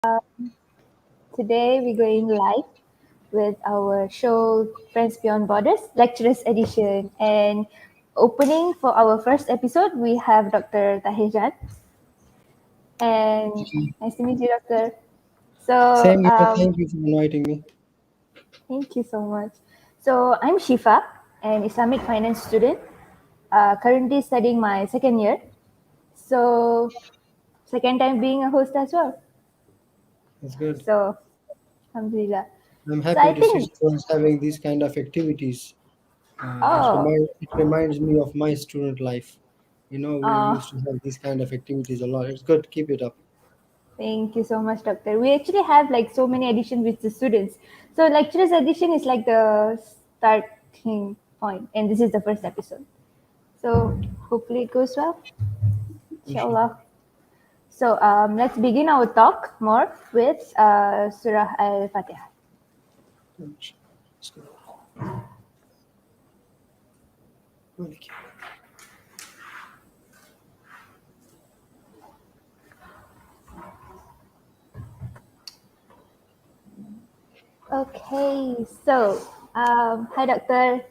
Today we're going live with our show Friends Beyond Borders, Lecturers Edition. And opening for our first episode, we have Dr. Tahir Jan. And nice to meet you, Doctor. So, Same here. Thank you for inviting me. thank you so much. So, I'm Shifa, an Islamic finance student, currently studying my second year. So, second time being a host as well. It's good. So, Alhamdulillah. I'm So, I happy to see think, students having these kind of activities. oh, It reminds me of my student life. We uh, used to have these kind of activities a lot. It's good. Keep it up. thank you so much, Doctor. We actually have like so many editions with the students. So lecturers edition is like the starting point, and this is the first episode. So hopefully it goes well, Inshallah. inshallah. So let's begin our talk more with Surah Al-Fatiha. Let's go. Okay. Okay, so hi, Doctor.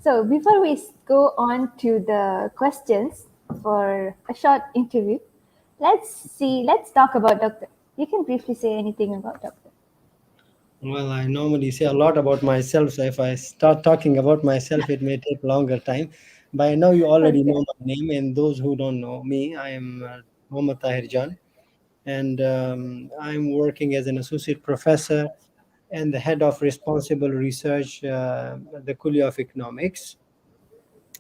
So before we go on to the questions for a short interview, let's talk about Doctor. You can briefly say anything about Doctor. Well, I normally say a lot about myself, so if I start talking about myself, it may take longer time. By now, you already Okay. know my name, and those who don't know me, I am Muhd Tahir Jan, and I'm working as an associate professor and the head of responsible research at the Kulliyyah of Economics.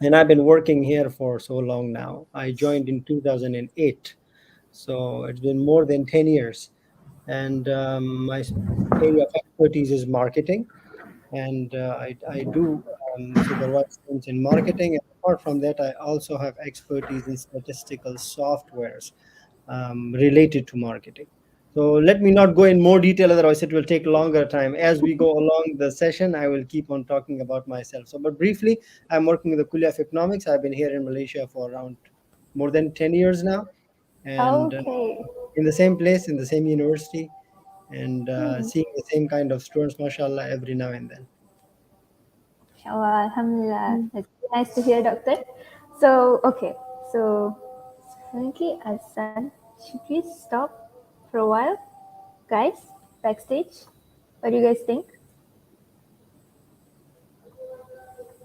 And I've been working here for so long now. I joined in 2008, so it's been more than 10 years. And my area of expertise is marketing, and I do supervise students in marketing. And apart from that, I also have expertise in statistical softwares related to marketing. So let me not go in more detail, otherwise it will take longer time. As we go along the session, I will keep on talking about myself. So, but briefly, I'm working with the Kulliyyah of Economics. I've been here in Malaysia for around more than 10 years now, and Okay. in the same place, in the same university, and Hmm. seeing the same kind of students, mashallah, every now and then. Inshallah, Alhamdulillah. It's nice to hear, Doctor. So, okay. So, currently, Azan, should we stop for a while? Guys, backstage? What do you guys think?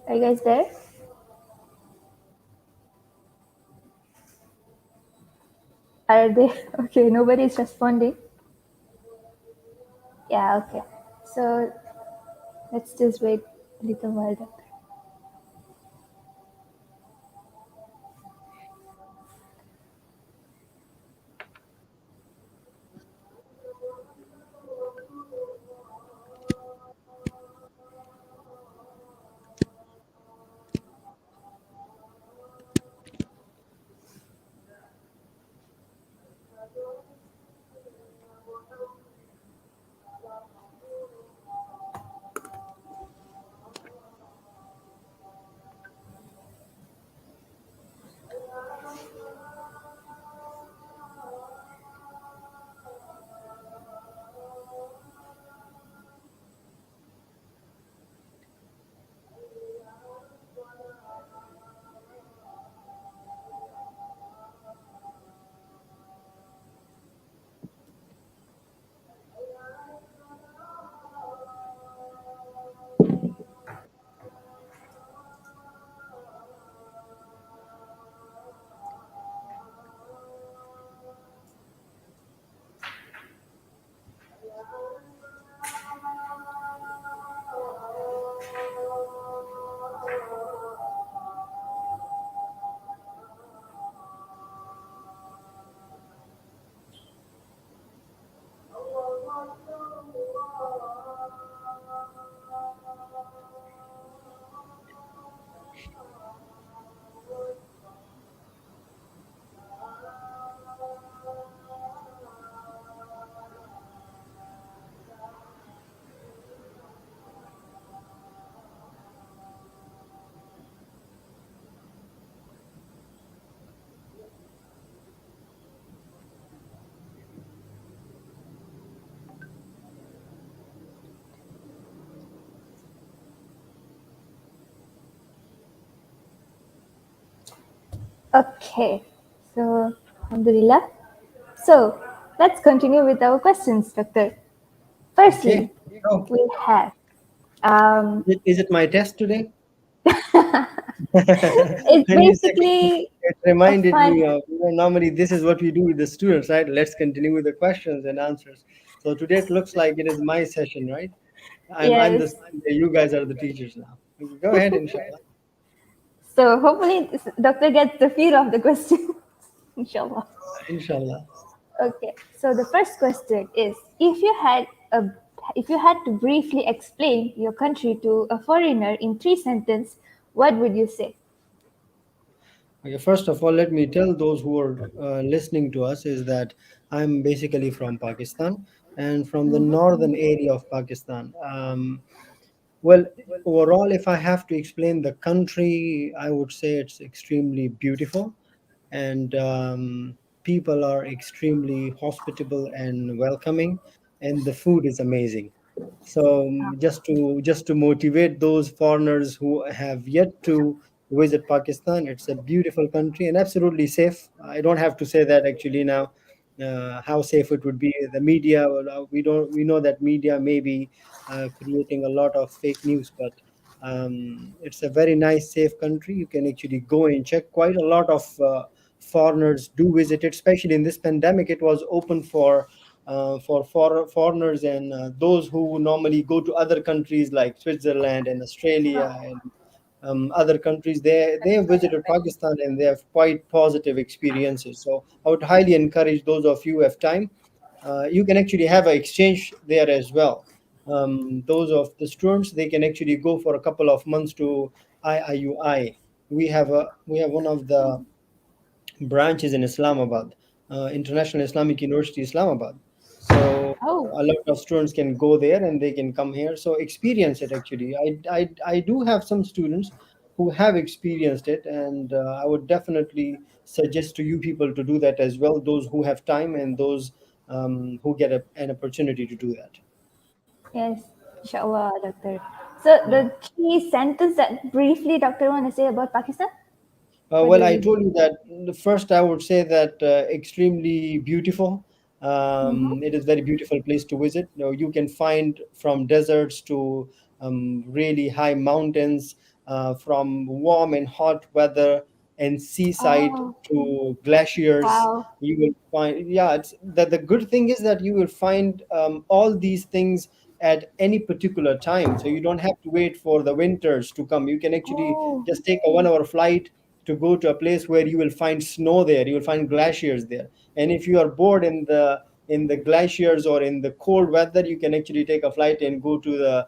Are you guys there? Are they? Okay, nobody's responding. Yeah, okay. So, let's just wait a little while, Doctor. Okay, so Alhamdulillah. So let's continue with our questions, Doctor. Okay. Firstly, Oh, we have um, is it my test today? it's When you said basically it a reminded fun. me of, normally this is what we do with the students, right? Let's continue with the questions and answers. So today it looks like it is my session, right? I'm the Yes. student, you guys are the teachers now. Okay, go ahead, inshallah. So hopefully, Doctor gets the feel of the question. Inshallah. Inshallah. Okay. So the first question is: if you had to briefly explain your country to a foreigner in three sentences, what would you say? Okay, first of all, let me tell those who are listening to us is that I'm basically from Pakistan and from the northern area of Pakistan. Well, overall, if I have to explain the country, I would say it's extremely beautiful, and people are extremely hospitable and welcoming, and the food is amazing. So just to motivate those foreigners who have yet to visit Pakistan, it's a beautiful country and absolutely safe. I don't have to say that actually now. How safe it would be. The media, well, we know that media may be creating a lot of fake news, but it's a very nice, safe country. You can actually go and check. Quite a lot of foreigners do visit it, especially in this pandemic. It was open for foreigners and those who normally go to other countries like Switzerland and Australia and other countries. They have visited Pakistan and they have quite positive experiences. So I would highly encourage those of you who have time. You can actually have an exchange there as well. Those of the students, they can actually go for a couple of months to IIUI. We have one of the branches in Islamabad, International Islamic University, Islamabad. So Oh, a lot of students can go there and they can come here. So experience it actually. I do have some students who have experienced it, and I would definitely suggest to you people to do that as well. Those who have time and those who get an opportunity to do that. yes, inshallah, Doctor. So Yeah. the key sentence that briefly Doctor want to say about Pakistan? What Well, would I it be? told you that the first I would say that extremely beautiful. It is very beautiful place to visit. You can find from deserts to really high mountains, from warm and hot weather and seaside Oh, to glaciers. wow. You will find, yeah, it's the good thing is that you will find all these things at any particular time. So you don't have to wait for the winters to come. You can actually Oh, just take a 1 hour flight to go to a place where you will find snow there, you will find glaciers there. And if you are bored in the glaciers or in the cold weather, you can actually take a flight and go to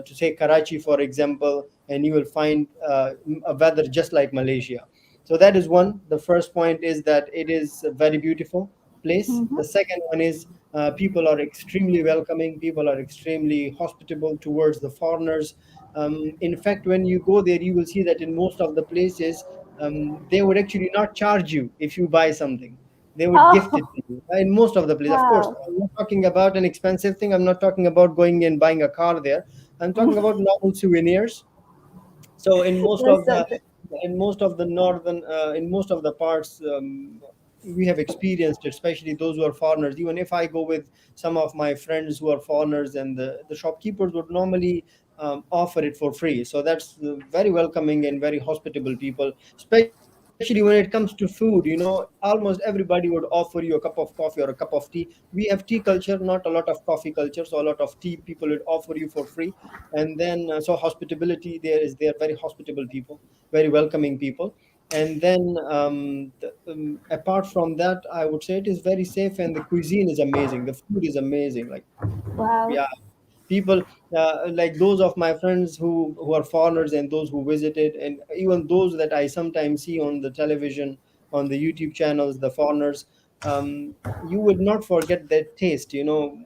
say Karachi, for example, and you will find a weather just like Malaysia. So that is one. The first point is that it is a very beautiful place. The second one is people are extremely welcoming, people are extremely hospitable towards the foreigners. In fact, when you go there, you will see that in most of the places, they would actually not charge you if you buy something. They would gift it oh, to you in most of the places. Of course, wow. I'm not talking about an expensive thing. I'm not talking about going and buying a car there. I'm talking about normal souvenirs. So Yes, Doctor. in most of the parts, we have experienced it, especially those who are foreigners. Even if I go with some of my friends who are foreigners, and the shopkeepers would normally offer it for free. So that's very welcoming and very hospitable people, especially when it comes to food. Almost everybody would offer you a cup of coffee or a cup of tea. We have tea culture, not a lot of coffee culture, so a lot of tea people would offer you for free. And then so hospitality there is, they are very hospitable people, very welcoming people. And then apart from that, I would say it is very safe, and the cuisine is amazing, the food is amazing. Like, Wow. yeah, people like those of my friends who are foreigners and those who visited, and even those that I sometimes see on the television, on the YouTube channels, the foreigners, you will not forget that taste.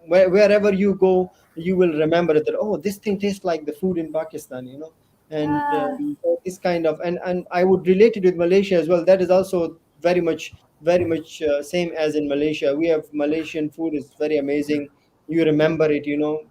Wherever you go, you will remember that, oh, this thing tastes like the food in Pakistan. And Ah, this kind of, and I would relate it with Malaysia as well. That is also very much same as in Malaysia. We have Malaysian food is very amazing. You remember it,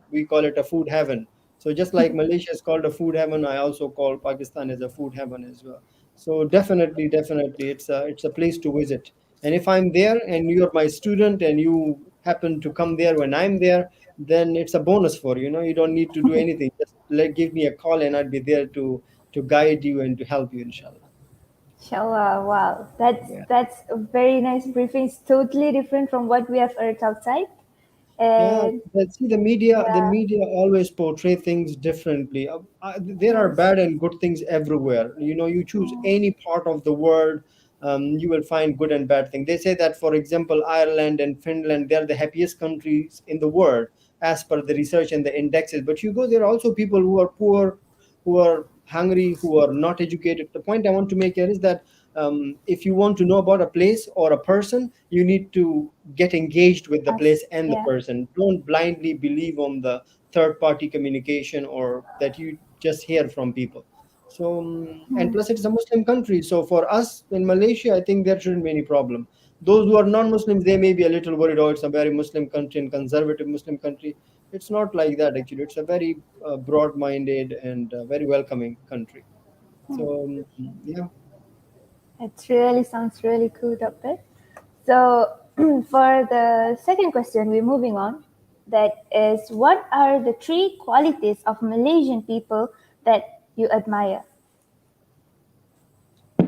we call it a food heaven. So just like Malaysia is called a food heaven, I also call Pakistan as a food heaven as well. So definitely, it's a place to visit. And if I'm there and you're my student and you happen to come there when I'm there, then it's a bonus for you. You know, you don't need to do anything. Just give me a call and I'd be there to guide you and to help you, inshallah. Inshallah, wow, Yeah. that's a very nice briefing. It's totally different from what we have heard outside. Yeah, And but see, the yeah, media always portray things differently. There are yes, bad and good things everywhere. You know, you choose any part of the world, you will find good and bad things. They say that, for example, Ireland and Finland, they're the happiest countries in the world as per the research and the indexes. But you go, there are also people who are poor, who are hungry, who are not educated. The point I want to make here is that if you want to know about a place or a person, you need to get engaged with the us, place and the yeah. person. Don't blindly believe on the third party communication or that you just hear from people. So and Hmm. plus it's a Muslim country, so for us in Malaysia I think there shouldn't be any problem. Those who are non-Muslims, they may be a little worried, oh, it's a very Muslim country and conservative Muslim country. It's not like that. Actually, it's a very broad-minded and very welcoming country. So yeah. It really sounds really cool, Doctor. So, for the second question, we're moving on. That is, what are the three qualities of Malaysian people that you admire?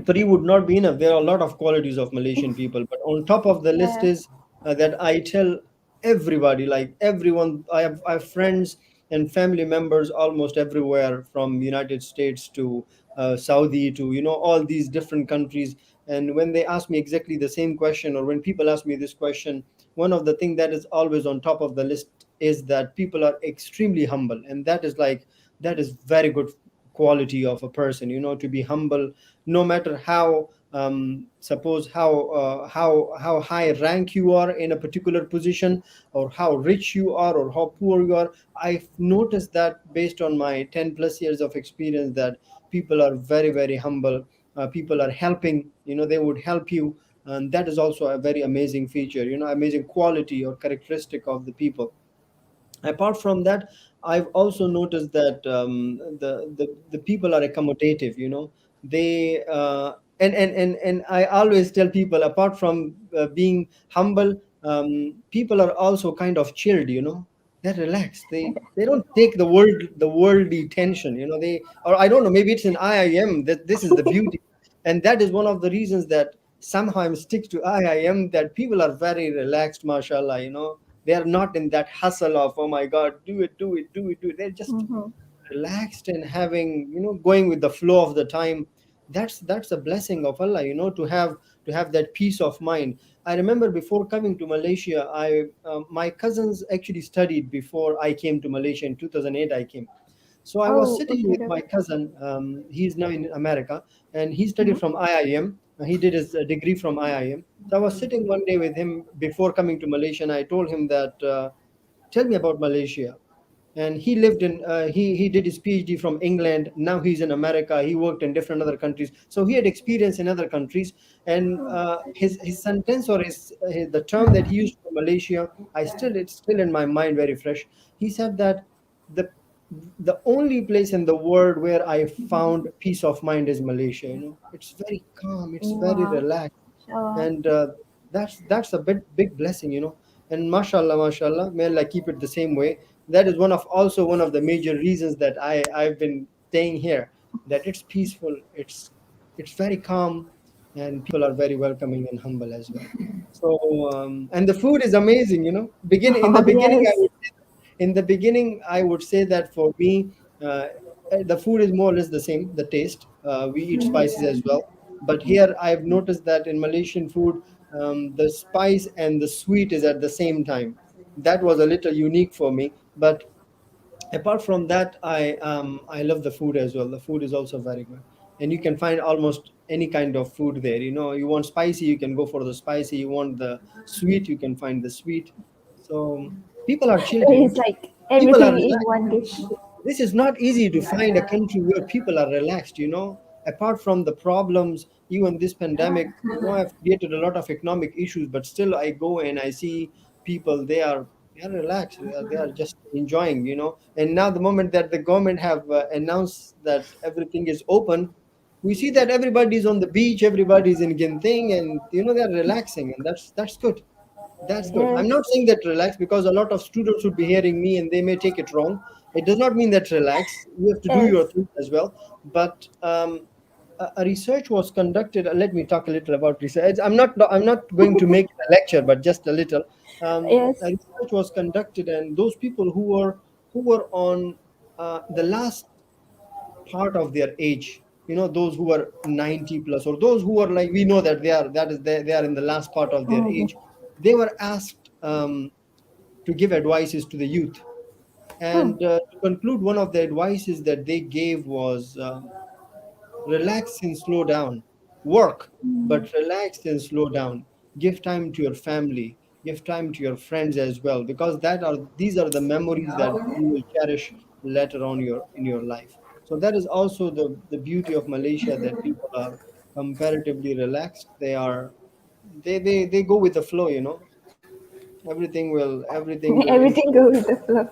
Three would not be enough. There are a lot of qualities of Malaysian people, but on top of the list Yeah. is that I tell everybody, like everyone. I have friends and family members almost everywhere, from United States to Saudi to all these different countries. And when they ask me exactly the same question, or when people ask me this question, one of the things that is always on top of the list is that people are extremely humble, and that is very good quality of a person. To be humble, no matter how suppose how high rank you are in a particular position, or how rich you are or how poor you are. I've noticed that based on my 10 plus years of experience, that people are very very humble. People are helping, they would help you. And that is also a very amazing feature, amazing quality or characteristic of the people. Apart from that, I've also noticed that the people are accommodative. They and I always tell people, apart from being humble, people are also kind of chilled. They're relaxed. They don't take the worldly tension. They, or I don't know, maybe it's an IIM that this is the beauty. And that is one of the reasons that somehow I'm stick to IIM, that people are very relaxed, mashallah. They are not in that hustle of, oh my god, do it, do it, do it, do it. They're just Mm-hmm. relaxed and having, going with the flow of the time. That's a blessing of Allah, to have that peace of mind. I remember before coming to Malaysia, I my cousins actually studied before I came to Malaysia. In 2008 I came. So I was Oh, sitting okay, with my Doctor. cousin. He's now in America, and he studied Mm-hmm. from IIM. He did his degree from IIM. So I was sitting one day with him before coming to Malaysia, and I told him that, tell me about Malaysia. And he lived in he did his PhD from England. Now he's in America. He worked in different other countries, so he had experience in other countries. And his sentence, or the term that he used for Malaysia, it's still in my mind, very fresh. He said that the the only place in the world where I found peace of mind is Malaysia. It's very calm, it's very Wow. relaxed. Inshallah. And that's a big blessing. And mashallah, may Allah keep it the same way. That is one of the major reasons that I've been staying here, that it's peaceful, it's very calm, and people are very welcoming and humble as well. So and the food is amazing. In the Oh, beginning, I yes. would say, I would say that for me, uh, the food is more or less the same, the taste. We eat spices as well. But here I've noticed that in Malaysian food, the spice and the sweet is at the same time. That was a little unique for me. But apart from that, I love the food as well. The food is also very good, and you can find almost any kind of food there. You want spicy, you can go for the spicy. You want the sweet, you can find the sweet. So people are chilled. It's like People are everything in relaxed. one dish. This is not easy to find a country where people are relaxed. Apart from the problems, even this pandemic, I've created a lot of economic issues, but still I go and I see people, they are relaxed. They are just enjoying. And now the moment that the government have announced that everything is open, we see that everybody's on the beach, everybody's in Genting, and they're relaxing, and that's good. That's good. I'm not Yes. saying that relax, because a lot of students would be hearing me and they may take it wrong. It does not mean that relax. You have to do your Yes. thing as well. But a research was conducted. Let me talk a little about research. I'm not going to make it a lecture, but just a little. A Yes. research was conducted, and those people who were on the last part of their age, those who are 90 plus, or those who are, like, we know that they are in the last part of their Mhm. age. They were asked to give advices to the youth. Hmm. And to conclude, one of the advices that they gave was, relax and slow down. Work, but relax and slow down. Give time to your family. Give time to your friends as well, because these are the memories that you will cherish later on in your life. So that is also the beauty of Malaysia, that people are comparatively relaxed. They go with the flow. Everything will Everything go with the flow.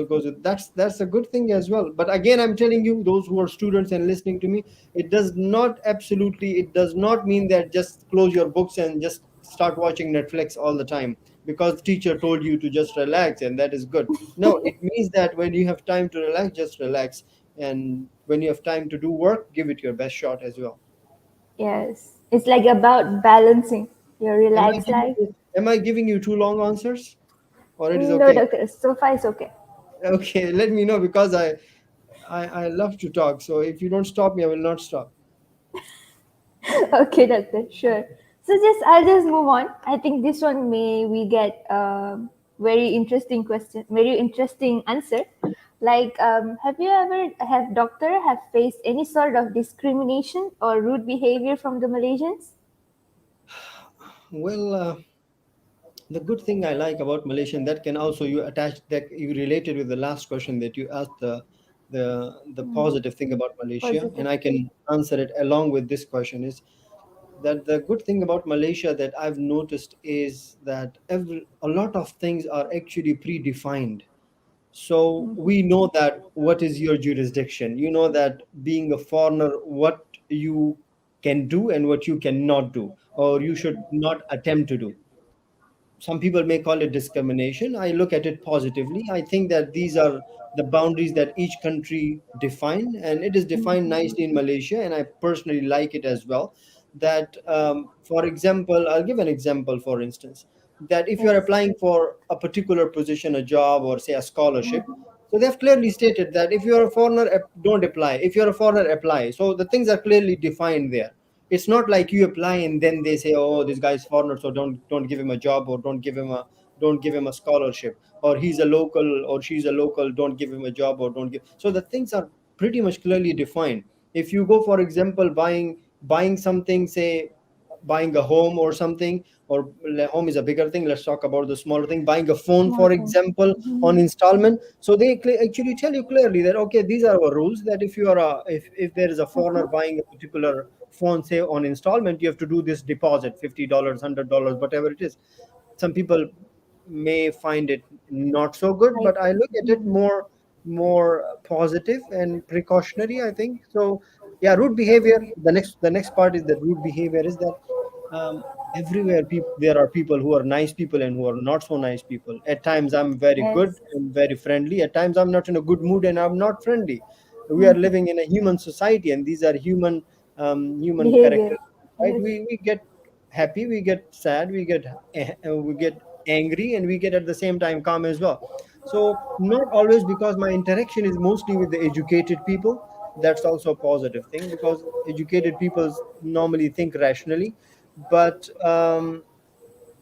goes with. That's a good thing as well. But again, I'm telling you, those who are students and listening to me, it does not mean that just close your books and just start watching Netflix all the time because the teacher told you to just relax, and that is good. No, it means that when you have time to relax, just relax, and when you have time to do work, give it your best shot as well. Yes. It's like about balancing your am i relaxed giving life. you, am I giving you too long answers, or it is No, okay? doctor. So far, it's okay. Okay, let me know, because I love to talk. So if you don't stop me, I will not stop. Okay, doctor. Sure. So I'll just move on. I think this one may we get very interesting question, very interesting answer. Like, have you ever have doctor have faced any sort of discrimination or rude behavior from the Malaysians? Well, the good thing I like about Malaysia, and that can also you attach that you related with the last question that you asked, the positive thing about Malaysia, Positive. and I can answer it along with this question, is that the good thing about Malaysia that I've noticed is that a lot of things are actually predefined. So we know that what is your jurisdiction. You know that being a foreigner, what you can do and what you cannot do, or you should not attempt to do. Some people may call it discrimination. I look at it positively. I think that these are the boundaries that each country define, and it is defined nicely in Malaysia, and I personally like it as well. That, for example, I'll give an example. For instance, that if you're Yes. applying for a particular position, a job, or say a scholarship, so they've clearly stated that if you're a foreigner, don't apply. If you're a foreigner, apply. So the things are clearly defined there. It's not like you apply and then they say, oh, this guy's foreigner, so don't give him a job, or don't give him a scholarship, or he's a local or she's a local, don't give him a job, or don't give. So the things are pretty much clearly defined. If you go, for example, buying something, say buying a home or something, or home is a bigger thing, let's talk about the smaller thing, buying a phone, Small for thing. example, on installment. So they actually tell you clearly that, okay, these are our rules, that if there is a foreigner buying a particular phone, say on installment, you have to do this deposit, $50, $100, whatever it is. Some people may find it not so good, Like, but I look at it more positive and precautionary, I think. So yeah, rude behavior. The next part is that rude behavior is that, everywhere there are people who are nice people and who are not so nice people. At times I'm very good yes. and very friendly. At times I'm not in a good mood and I'm not friendly. We are living in a human society, and these are human Behavior. characteristics, right? Yes. We get happy, we get sad, we get angry, and we get at the same time calm as well. So not always, because my interaction is mostly with the educated people. That's also a positive thing, because educated people normally think rationally. But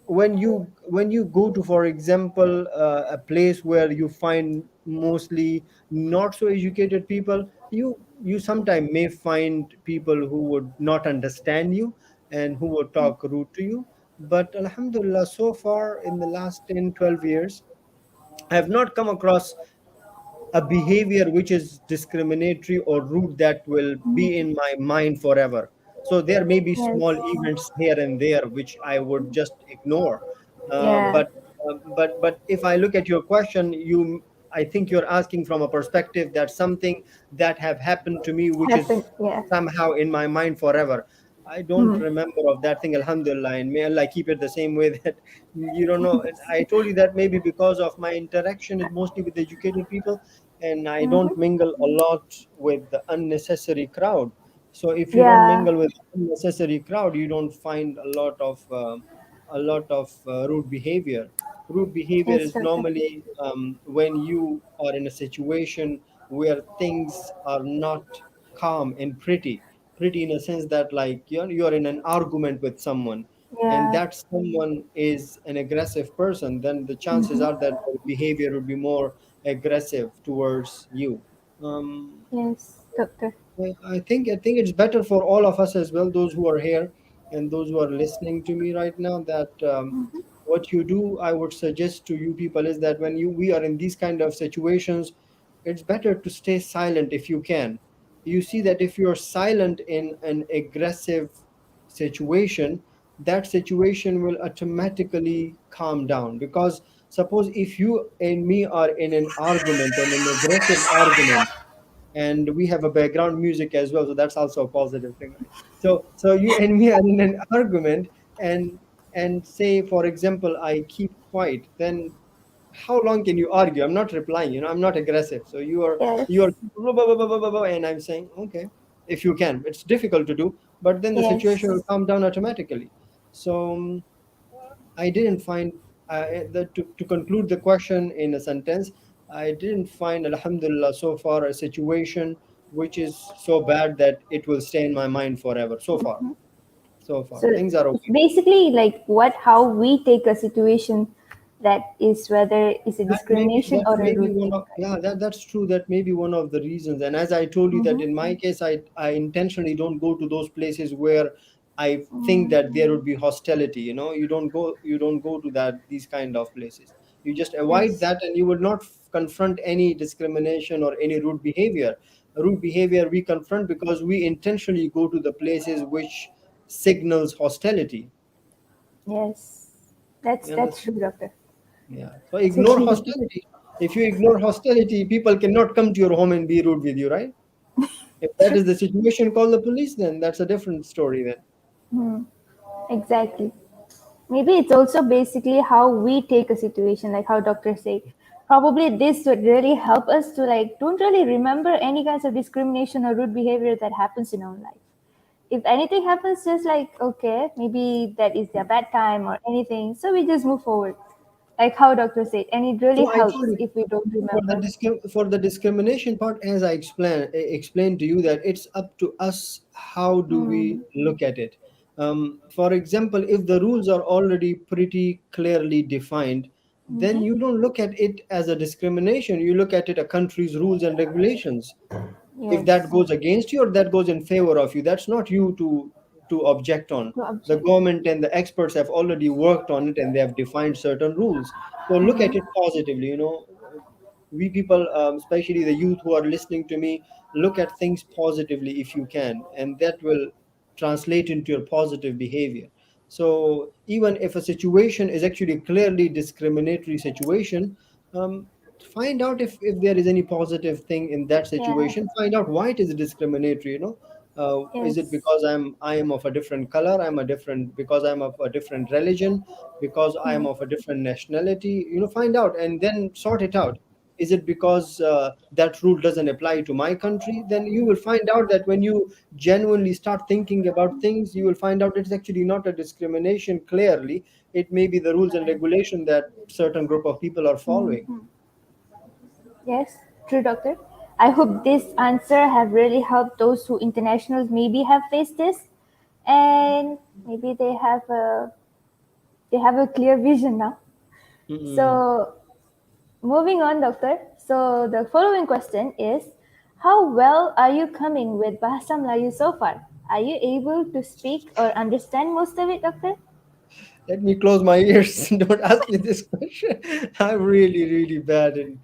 when you go to, for example, a place where you find mostly not so educated people, you sometimes may find people who would not understand you and who would talk rude to you. But alhamdulillah, so far in the last 10, 12 years, I have not come across a behavior which is discriminatory or rude that will be in my mind forever. So there may be Yes. small events here and there which I would just ignore. Uh, Yeah. but but if I look at your question, I think you're asking from a perspective that something that have happened to me, which Happen. is Yeah. somehow in my mind forever. I don't Hmm. remember of that thing, Alhamdulillah, and may Allah keep it the same way that you don't know. I told you that maybe because of my interaction is mostly with educated people, and I don't Mm-hmm. mingle a lot with the unnecessary crowd. So if you don't Yeah. mingle with unnecessary crowd, you don't find a lot of rude behavior. Rude behavior Yes, is doctor. normally when you are in a situation where things are not calm and pretty. Pretty in a sense that, like, you're in an argument with someone, and Yeah. that someone is an aggressive person, then the chances Mm-hmm. are that their behavior would be more aggressive towards you. Um, Yes, doctor. I think it's better for all of us as well, those who are here and those who are listening to me right now, that Mm-hmm. what you do, I would suggest to you people, is that when you we are in these kind of situations, it's better to stay silent if you can. You see that if you're silent in an aggressive situation, that situation will automatically calm down. Because suppose if you and me are in an argument, and an aggressive argument, and we have a background music as well, so that's also a positive thing, right? So you and me are in an argument, and say, for example, I keep quiet, then how long can you argue? I'm not replying, I'm not aggressive, so you are Yes. blah, blah, blah, blah, blah, blah, blah, and I'm saying, okay, if you can. It's difficult to do, but then the situation will Yes. calm down automatically. So I didn't find, to conclude the question in a sentence, I didn't find, Alhamdulillah, so far a situation which is so bad that it will stay in my mind forever. So far, Mm-hmm. so far, So things are it's okay. basically like how we take a situation that is whether it's a discrimination That or may a be rude one thing, of, yeah, that's true. That may be one of the reasons. And as I told you, right? that Mm-hmm. in my case, I intentionally don't go to those places where I think that there Mm. would be hostility. You don't go to that these kind of places. You just avoid Yes. that, and you would not confront any discrimination or any rude behavior. Rude behavior we confront because we intentionally go to the places which signals hostility. Yes. That's You that's understand? true, doctor. Yeah. So It's ignore okay. hostility. If you ignore hostility, people cannot come to your home and be rude with you, right? If that True. is the situation, call the police, then that's a different story then. Hmm. Exactly. Maybe it's also basically how we take a situation, like how doctors say. Probably this would really help us to like don't really remember any kinds of discrimination or rude behavior that happens in our life. If anything happens, just like okay, maybe that is their bad time or anything, so we just move forward, like how doctors said, and it really So I told helps you, if we don't for the remember. for the discrimination part, as I explained to you, that it's up to us how do we Hmm. look at it. For example, if the rules are already pretty clearly defined, then Mm-hmm. you don't look at it as a discrimination. You look at it a country's rules and regulations. If that Yes. goes against you or that goes in favor of you, that's not you to object on. To The object. government and the experts have already worked on it, and they have defined certain rules. So look at Mm-hmm. it positively. We people, especially the youth who are listening to me, look at things positively if you can, and that will translate into your positive behavior. So even if a situation is actually a clearly discriminatory situation, find out if there is any positive thing in that Yeah. situation. Find out why it is discriminatory. Is it Yes. because I am of a different color, I'm a different, because I'm of a different religion, because I am Hmm. of a different nationality? Find out and then sort it out. Is it because that rule doesn't apply to my country? Then you will find out that when you genuinely start thinking about things, you will find out it's actually not a discrimination clearly. It may be the rules and regulation that certain group of people are following. Hmm. Yes, true, doctor. I hope this answer have really helped those who internationals maybe have faced this, and maybe they have a clear vision now. Mm-mm. So moving on, doctor. So the following question is, how well are you coming with Bahasa Melayu so far? Are you able to speak or understand most of it, doctor? Let me close my ears. Don't ask me this question. I'm really, really bad in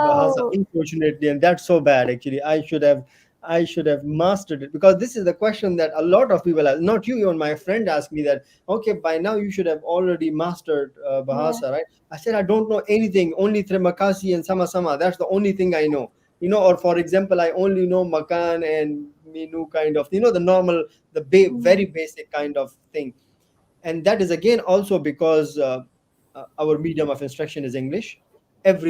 bahasa, Oh, unfortunately, and that's so bad. Actually, I should have. I should have mastered it, because this is the question that a lot of people ask. Not you, even my friend asked me that. Okay, by now you should have already mastered Yeah. bahasa, right? I said I don't know anything. Only terima kasih and sama sama. That's the only thing I know. Or for example, I only know makan and minu, kind of. The normal, the very Mm. basic kind of thing. And that is again also because our medium of instruction is English.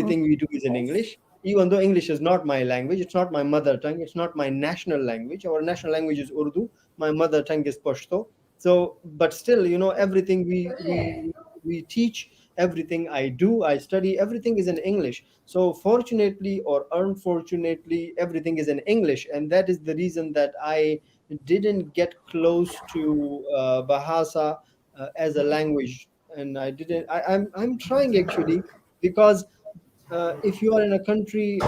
Oh, Everything we do is in yes. English, even though English is not my language, it's not my mother tongue, it's not my national language. Our national language is Urdu, my mother tongue is Pashto. So but still, everything we teach, everything I do, I study, everything is in English. So fortunately or unfortunately, everything is in English, and that is the reason that I didn't get close to bahasa as a language. And I didn't I'm trying actually, because if you are in a country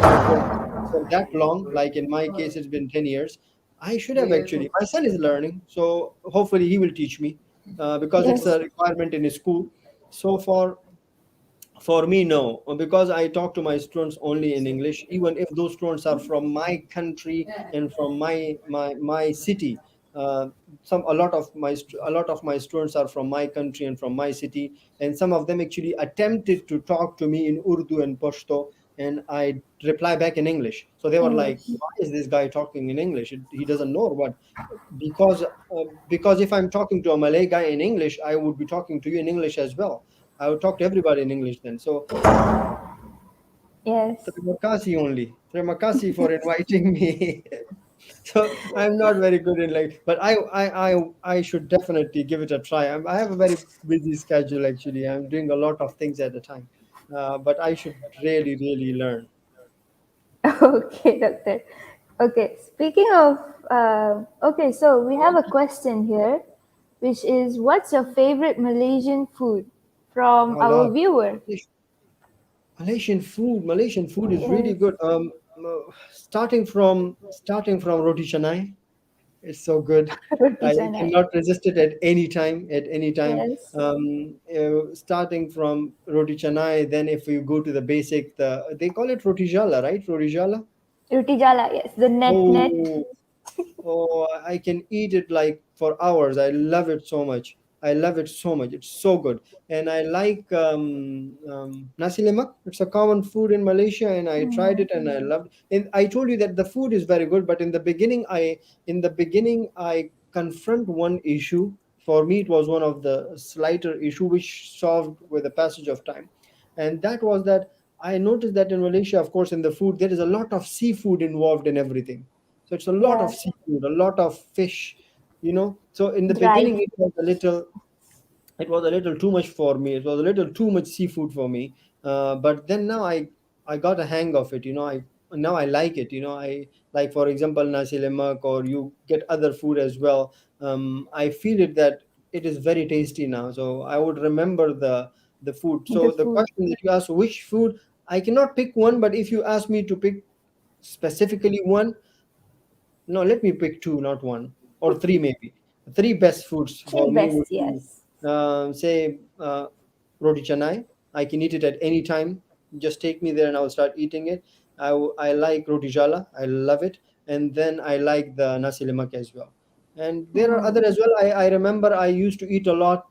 for that long, like in my case it's been 10 years, I should have actually. My son is learning, so hopefully he will teach me, because it's Yes. a requirement in his school. So for me, no, because I talk to my students only in English, even if those students are from my country and from my city. Uh, a lot of my students are from my country and from my city, and some of them actually attempted to talk to me in Urdu and Pashto, and I reply back in English. So they were like, English. "Why is this guy talking in English? He doesn't know what." Because if I'm talking to a Malay guy in English, I would be talking to you in English as well. I would talk to everybody in English then. So Yes. terima kasih only. Terima kasih for inviting me. So I'm not very good in, like, but I should definitely give it a try. I have a very busy schedule actually. I'm doing a lot of things at a time, but I should really really learn. Okay, doctor. Okay, speaking of, okay, so we have a question here, which is what's your favorite Malaysian food from A our lot. viewer? Malaysian food is really Yes, good. Starting from roti canai. It's so good. roti I canai. cannot resist it at any time. At any time. Yes, Starting from roti canai, then if you go to the basic, they call it roti jala, right? Roti jala. roti jala. Yes, the net. Oh, oh, I can eat it like for hours. I love it so much. I love it so much. It's so good. And I like nasi lemak. It's a common food in Malaysia, and I tried Mm, it and I loved it. And I told you that the food is very good, but in the beginning I confront one issue. For me, it was one of the slighter issue which solved with the passage of time, and that was that I noticed that in Malaysia, of course, in the food there is a lot of seafood involved in everything. So it's a lot of yeah, seafood, a lot of fish. So in the dried. beginning, it was a little too much for me. It was a little too much seafood for me. But then now I got a hang of it. I like it. I like, for example, nasi lemak, or you get other food as well. I feel it that it is very tasty now. So I would remember the food. The So the food. question that you asked, which food, I cannot pick one. But if you ask me to pick specifically one, no, let me pick two, not one, or three maybe. Three best foods Three for me would best, be, yes. say, roti canai. I can eat it at any time. Just take me there and I'll start eating it. I like roti jala. I love it. And then I like the nasi lemak as well. And there are other Mm. as well. I remember I used to eat a lot.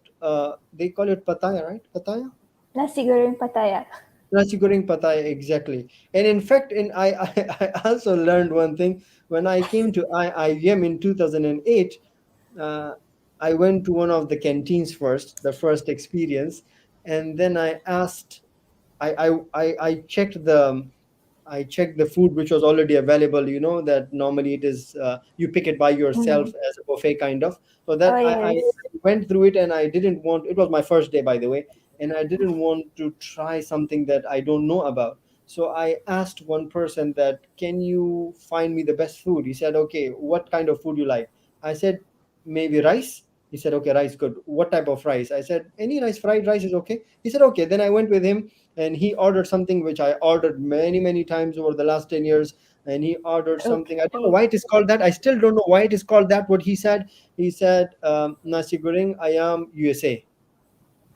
They call it pataya, right? Pataya? Nasi goreng Pattaya. Nasi goreng pataya, exactly. And in fact, I also learned one thing when I came to IIM in 2008. Uh, I went to one of the canteens first, the first experience, and then I checked the food which was already available. You know that normally it is, you pick it by yourself Mm. as a buffet kind of. So Oh, that I yes. went through it, and I didn't want. It was my first day, by the way, and I didn't want to try something that I don't know about. So I asked one person that, can you find me the best food? He said, okay, what kind of food you like? I said, maybe rice. He said, okay, rice, good. What type of rice? I said, any rice, fried rice is okay. He said, okay. Then I went with him, and he ordered something which I ordered many, many times over the last 10 years. And he ordered something. I don't know Okay. why it is called that. I still don't know why it is called that. What he said, nasi goreng ayam USA.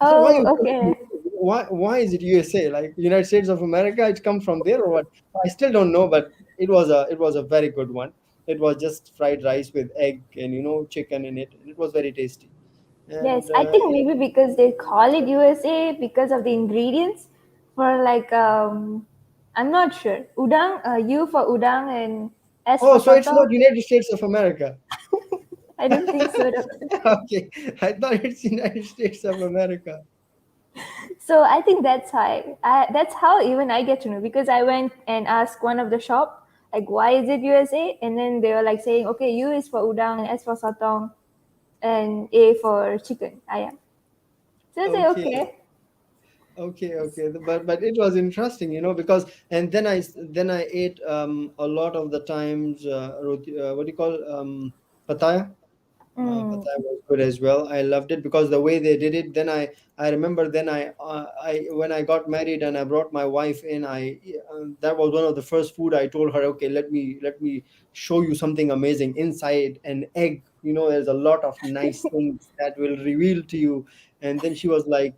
I said, why Oh, you call it okay. USA? Why is it USA? Like United States of America, it come from there or what? I still don't know, but it was a very good one. It was just fried rice with egg and chicken in it, and it was very tasty. Yes, And I think maybe because they call it USA because of the ingredients. For like, I'm not sure. Udang, U for udang and S oh, for so it's sotong. not United States of America. I don't think so, doctor. Okay, I thought it's United States of America. So I think that's how even I get to know, because I went and asked one of the shop like, why is it USA, and then they were like saying, okay, U is for udang and S for sotong and A for chicken ayam. So I say Okay, okay. okay. But it was interesting, because and then I ate a lot of the times roti, what do you call pataya. Mm, Pattaya was good as well. I loved it because the way they did it. Then I remember then I when I got married and I brought my wife in. That was one of the first food I told her. Okay, let me show you something amazing inside an egg. There's a lot of nice things that will reveal to you. And then she was like,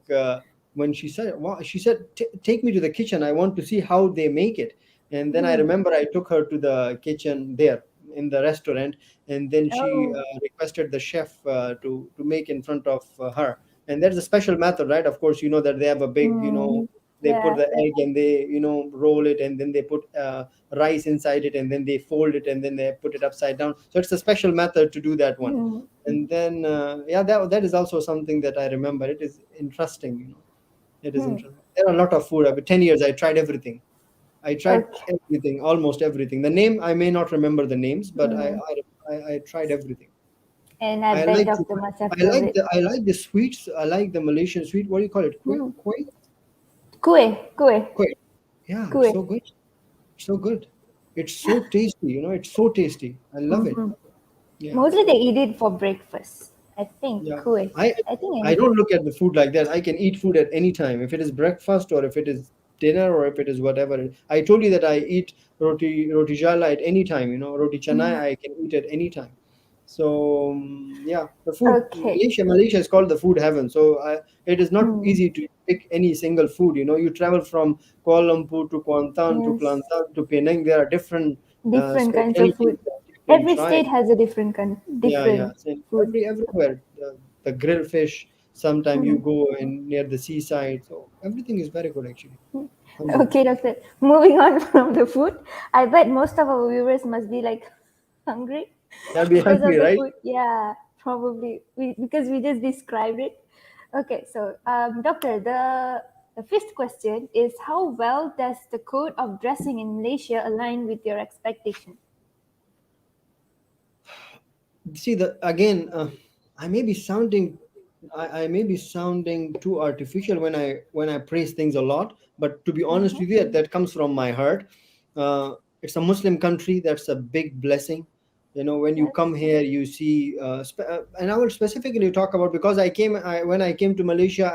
when she said, wow, she said, Take me to the kitchen. I want to see how they make it." And then I mm. remember I took her to the kitchen there in the restaurant, and then she Oh, requested the chef to make in front of her. And there's a special method, right? Of course, that they have a big, mm, they put yeah. the egg and they roll it, and then they put rice inside it, and then they fold it, and then they put it upside down. So it's a special method to do that one. Mm, And then yeah, that is also something that I remember. It is interesting. It is mm. interesting. There are a lot of food. Over 10 years I tried everything. I tried Okay. everything, almost everything. The name I may not remember the names, but I Mm. I, I tried everything. And I I bet like Dr. must have I love like it. the sweets. I like the Malaysian sweet. What do you call it? Kuih? Mm. Kuih? Kueh, kueh, Kuih. Yeah, it's kueh. so good. So good. It's so tasty. It's so tasty. I love it. Hmm. Yeah, Mostly they eat it for breakfast. I think yeah. kueh. I I think I anything. don't look at the food like that. I can eat food at any time. If it is breakfast or if it is dinner or if it is whatever. I told you that I eat roti jala at any time. Roti chana Mm. I can eat at any time. So yeah, the food Okay. Malaysia is called the food heaven. So it is not Mm. easy to pick any single food. You travel from Kuala Lumpur to Kuantan to Yes. Kelantan to Penang. There are different Different kinds of specialties food. that you can Every try. state has a Yeah, yeah. different So food. everywhere, the grilled fish. Sometime you Mm. go in near the seaside, so everything is very good actually. Okay, Alhamdulillah. doctor. Moving on from the food, I bet most of our viewers must be like hungry I'll be because of hungry, the right? food. Yeah, probably because we just described it. Okay, so doctor, the fifth question is, how well does the code of dressing in Malaysia align with your expectation? See the again. I may be sounding, I may be sounding too artificial when I praise things a lot. But to be honest with you, that comes from my heart. It's a Muslim country. That's a big blessing. When you Yes. come here, you see, and I will specifically talk about, because when I came to Malaysia,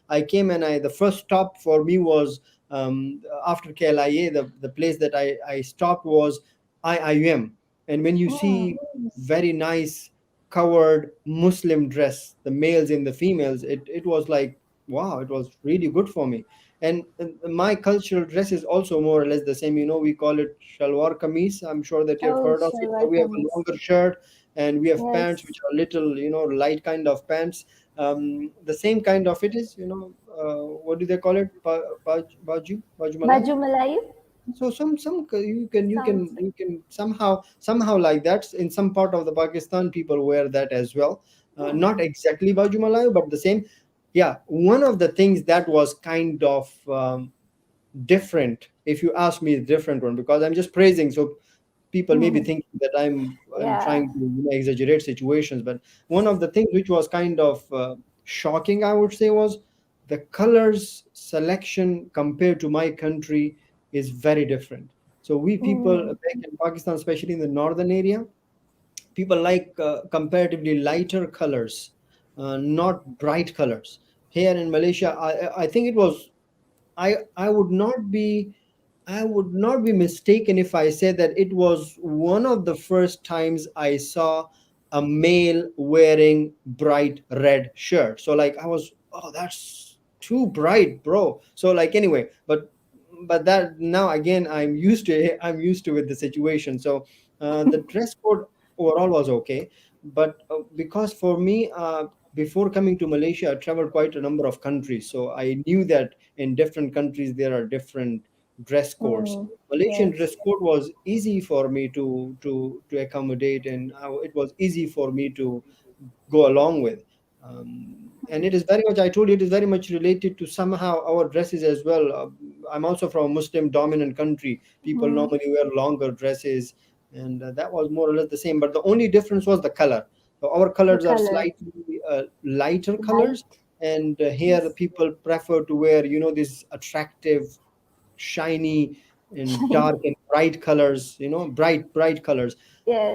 I came, and the first stop for me was after KLIA. The place that I stopped was IIUM. And when you Mm. see very nice covered Muslim dress, the males and the females, it was like, wow, it was really good for me. And my cultural dress is also more or less the same. We call it shalwar kameez. I'm sure that you have Oh, heard of it. So shalwar we have a kameez. longer shirt, and we have pants Yes. which are little, light kind of pants. The same kind of it is, what do they call it? Baju malai. Baju Melayu So you can sounds like. you can somehow like that. In some part of the Pakistan, people wear that as well. Hmm. Not exactly baju malayu, but the same. Yeah, one of the things that was kind of different, if you ask me, a different one, because I'm just praising, so people may be thinking that I'm Yeah. trying to exaggerate situations. But one of the things which was kind of shocking, I would say, was the colors selection compared to my country is very different. So we people Mm. back in Pakistan, especially in the northern area, people like comparatively lighter colors, not bright colors. Here in Malaysia, I think it was, I would not be, mistaken if I say that it was one of the first times I saw a male wearing bright red shirt. So like I was, oh, that's too bright, bro. So like anyway, but that now again I'm used to it. I'm used to with the situation. So The dress code overall was okay, but because for me, before coming to Malaysia, I traveled quite a number of countries, so I knew that in different countries there are different dress codes. Mm, Malaysian yes. dress code was easy for me to accommodate, and it was easy for me to go along with. And it is very much, I told you, it is very much related to somehow our dresses as well. I'm also from a Muslim dominant country. People Mm, normally wear longer dresses, and that was more or less the same. But the only difference was the color. So our the colors are color. slightly lighter colors, Light. and here the Yes. people prefer to wear, these attractive, shiny, and dark Shiny. and bright colors. Bright colors,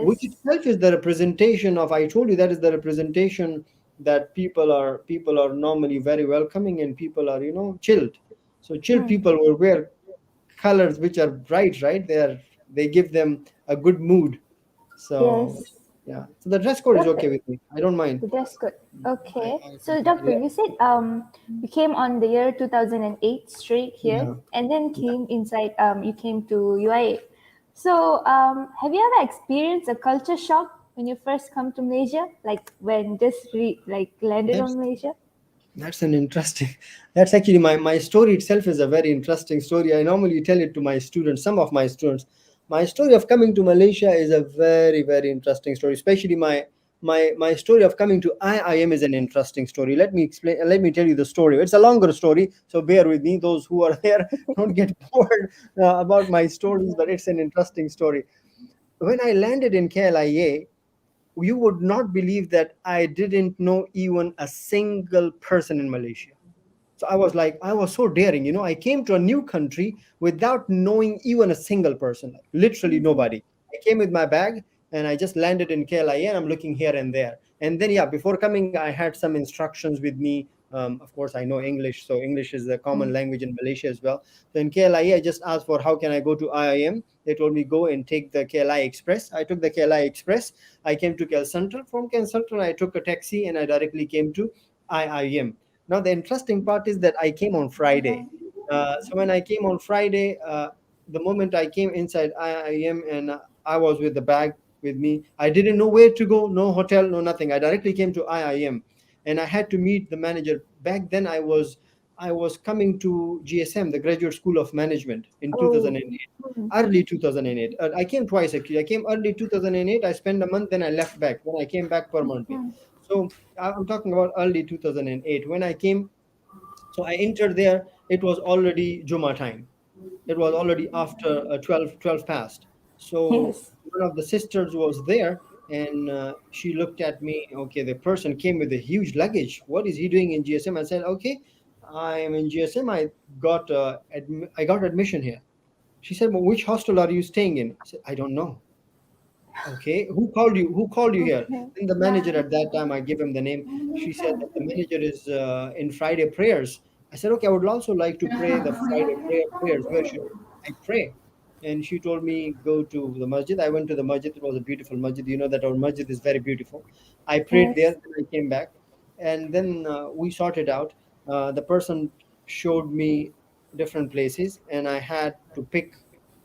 which Yes. itself is the representation of, I told you, that is the representation that people are normally very welcoming, and people are, chilled. So chilled Mm, people will wear colors which are bright, right? They give them a good mood. So yes. yeah, so the dress code is okay Doctor, with me, I don't mind. the dress code. I, Okay. I So, completely doctor, you said you came on the year 2008 straight here, yeah. and then Yeah. came inside. You came to UIA. So, have you ever experienced a culture shock when you first come to Malaysia, like when just like landed on that's Malaysia? That's an interesting. That's actually my story itself is a very interesting story. I normally tell it to my students, some of my students. My story of coming to Malaysia is a very, very interesting story. Especially my story of coming to IIM is an interesting story. Let me explain. Let me tell you the story. It's a longer story, so bear with me. Those who are there, don't get bored about my stories, but it's an interesting story. When I landed in KLIA, you would not believe that I didn't know even a single person in Malaysia. So I was so daring. I came to a new country without knowing even a single person, like literally nobody. I came with my bag and I just landed in KLIA, and I'm looking here and there. And then, yeah, before coming, I had some instructions with me. Of course, I know English, so English is the common Mm. language in Malaysia as well. So in KLIA, I just asked for how can I go to IIM. They told me go and take the KLI Express. I took the KLI Express. I came to Kel Central. From Kel Central, I took a taxi and I directly came to IIM. Now, the interesting part is that I came on Friday. So when I came on Friday, the moment I came inside IIM, and I was with the bag with me, I didn't know where to go, no hotel, no nothing. I directly came to IIM, and I had to meet the manager. Back then, I was coming to GSM, the Graduate School of Management, in Oh. 2008, Mm. early 2008. I came twice actually. I came early 2008. I spent a month, then I left back. Then I came back permanently. Mm. So I'm talking about early 2008. When I came, so I entered there, it was already Juma time. It was already after 12 past. So Yes. one of the sisters was there, and she looked at me. Okay, the person came with a huge luggage. What is he doing in GSM? I said, okay, I am in GSM. I got admission here. She said, well, which hostel are you staying in? I said, I don't know. Okay, who called you? Who called you here? Okay. Then the manager at that time, I gave him the name. She said that the manager is in Friday prayers. I said, okay, I would also like to pray the Friday prayers. Where should I pray? And she told me go to the masjid. I went to the masjid. It was a beautiful masjid. You know that our masjid is very beautiful. I prayed there. Yes. Then I came back, and then we sorted out. The person showed me different places, and I had to pick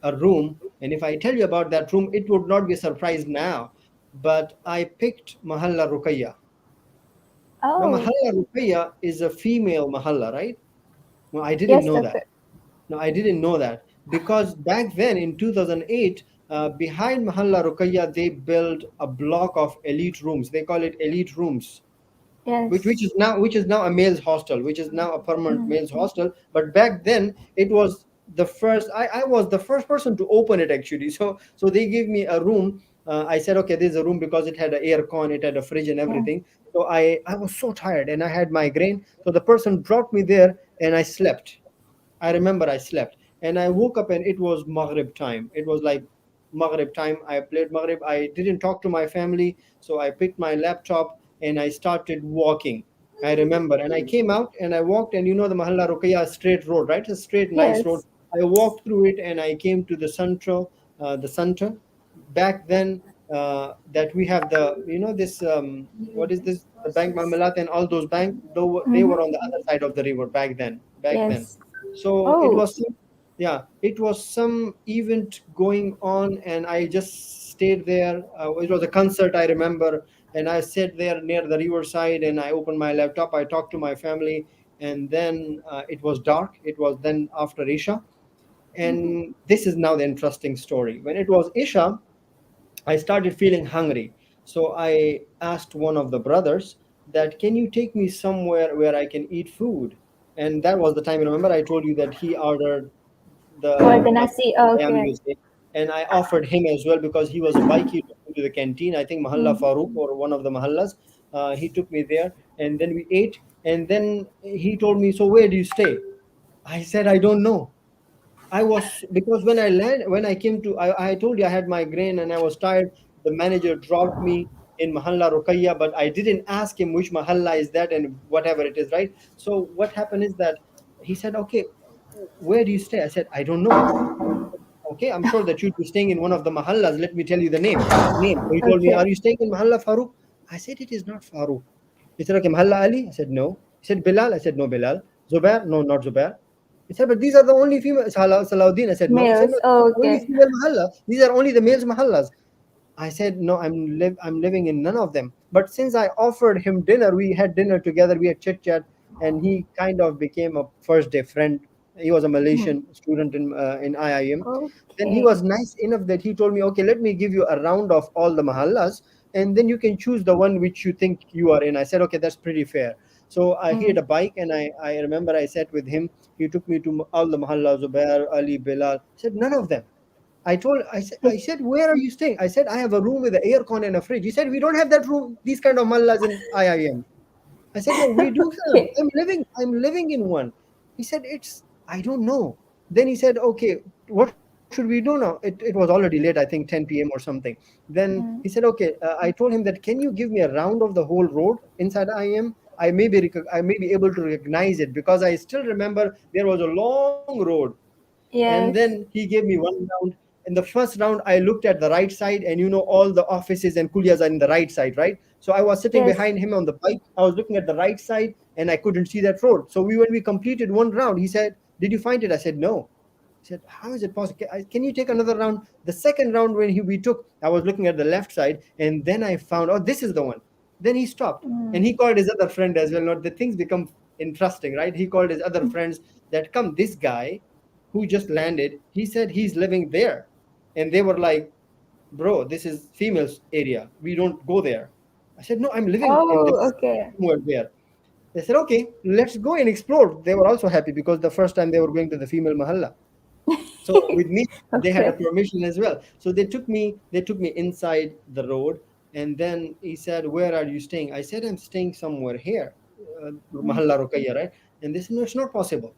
a room. And if I tell you about that room, it would not be a surprise now. But I picked Mahalla Ruqayya. Now, Oh. Mahalla Ruqayya is a female Mahalla, right? No, I didn't Yes, know that. doctor. No, I didn't know that because back then in 2008, behind Mahalla Ruqayya, they built a block of elite rooms. They call it elite rooms, which Yes. is now a male's hostel, which is now a permanent Mm. male's hostel. But back then it was the first. I was the first person to open it actually. So they gave me a room. I said, okay, this is a room because it had an air con, it had a fridge and Yeah. everything. So I was so tired and I had migraine. So the person brought me there and I slept. I remember I slept and I woke up and it was Maghrib time. It was like Maghrib time. I played Maghrib. I didn't talk to my family. So I picked my laptop and I started walking. I remember. And I came out and I walked, and the Mahalla Ruqayya straight road, right? A straight, nice road. Yes. I walked through it and I came to the center. Back then, that we have this, what is this? The Bank Marmelat and all those banks, though they Mm-hmm. were on the other side of the river back then. Back then. Yes. So it Oh. was, yeah, it was some event going on, and I just stayed there. It was a concert, I remember, and I sat there near the riverside, and I opened my laptop. I talked to my family, and then it was dark. It was then after Isha, and this is now the interesting story. When it was Isha, I started feeling hungry. So I asked one of the brothers that, can you take me somewhere where I can eat food? And that was the time, remember, I told you that he ordered For the the nasi. Oh, ayam okay. you say. And I offered him as well because he was a bike. He took me to the canteen, I think Mahalla Mm. Farooq or one of the Mahallas. He took me there, and then we ate. And then he told me, so where do you stay? I said, I don't know. I was, because when I came to, I told you I had migraine and I was tired. The manager dropped me in Mahalla Ruqayya, but I didn't ask him which Mahalla is that and whatever it is, right? So what happened is that he said, okay, where do you stay? I said, I don't know. Okay, I'm sure that you'd be staying in one of the Mahallas. Let me tell you the name. So he told me, are Okay. you staying in Mahalla Farooq? I said, it is not Farooq. He said, okay, Mahalla Ali? I said, no. He said, Bilal? I said, no, Bilal. Zubair? No, not Zubair. He said, but these are the only female. Salahuddin? I said, no. He said, no, Males. these Oh, are only okay. female Mahalla. These are only the males Mahallas. I said, no, I'm living in none of them. But since I offered him dinner, we had dinner together, we had chit chat, and he kind of became a first day friend. He was a Mhm. Malaysian student in IIM. Then he Okay. was nice enough that he told me, okay, let me give you a round of all the Mahallas, and then you can choose the one which you think you are in. I said, okay, that's pretty fair. So he had Mm. a bike, and I remember I sat with him. He took me to all the Mahalla, Zubair, Ali, Bilal. I said, none of them. I said, where are you staying? I said, I have a room with an air con and a fridge. He said, we don't have that room, these kind of mallas in IIM. I said, no, we do have. Okay. I'm living in one. He said, I don't know. Then he said, okay, what should we do now? It was already late, I think 10 p.m. or something. Then he Mm. said, okay, I told him that, can you give me a round of the whole road inside IIM? I may be able to recognize it because I still remember there was a long road, and then Yes. he gave me one round. In the first round, I looked at the right side, and all the offices and kulliyas are in the right side, right? So I was sitting Yes. behind him on the bike. I was looking at the right side, and I couldn't see that road. So when we completed one round, he said, did you find it? I said, no. He said, how is it possible? Can you take another round? The second round, when we took, I was looking at the left side, and then I found, oh, this is the one. Then he stopped, and Mm. he called his other friend as well. Not the things become interesting, right? He called his other friends that, come, this guy who just landed, he said he's living there. And they were like, bro, this is females area. We don't go there. I said, no, I'm living in Oh, this okay. somewhere there. They said, okay, let's go and explore. They were also happy because the first time they were going to the female mahalla. So with me, they had a Okay. permission as well. So they took me inside the road, and then he said, where are you staying? I said, I'm staying somewhere here, Mm. Mahalla Rukaiya, right? And they said, no, it's not possible.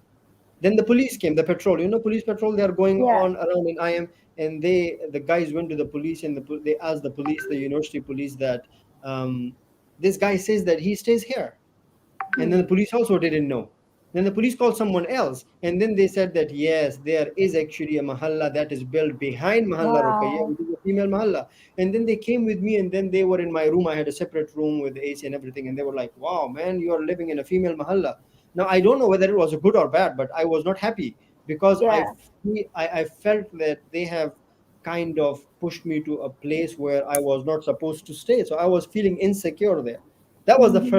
Then the police came, the patrol, police patrol, they are going Yeah. on around in IM, and the guys went to the police, and they asked the police, the university police, that this guy says that he stays here. And then the police also didn't know. Then the police called someone else, and then they said that yes, there is actually a mahalla that is built behind Mahalla Ruqayya, Wow. which is a female mahalla. And then they came with me, and then they were in my room. I had a separate room with AC and everything, and they were like, "Wow, man, you are living in a female mahalla." Now I don't know whether it was good or bad, but I was not happy because Yeah. I felt that they have kind of pushed me to a place where I was not supposed to stay. So I was feeling insecure there. That was the Hmm.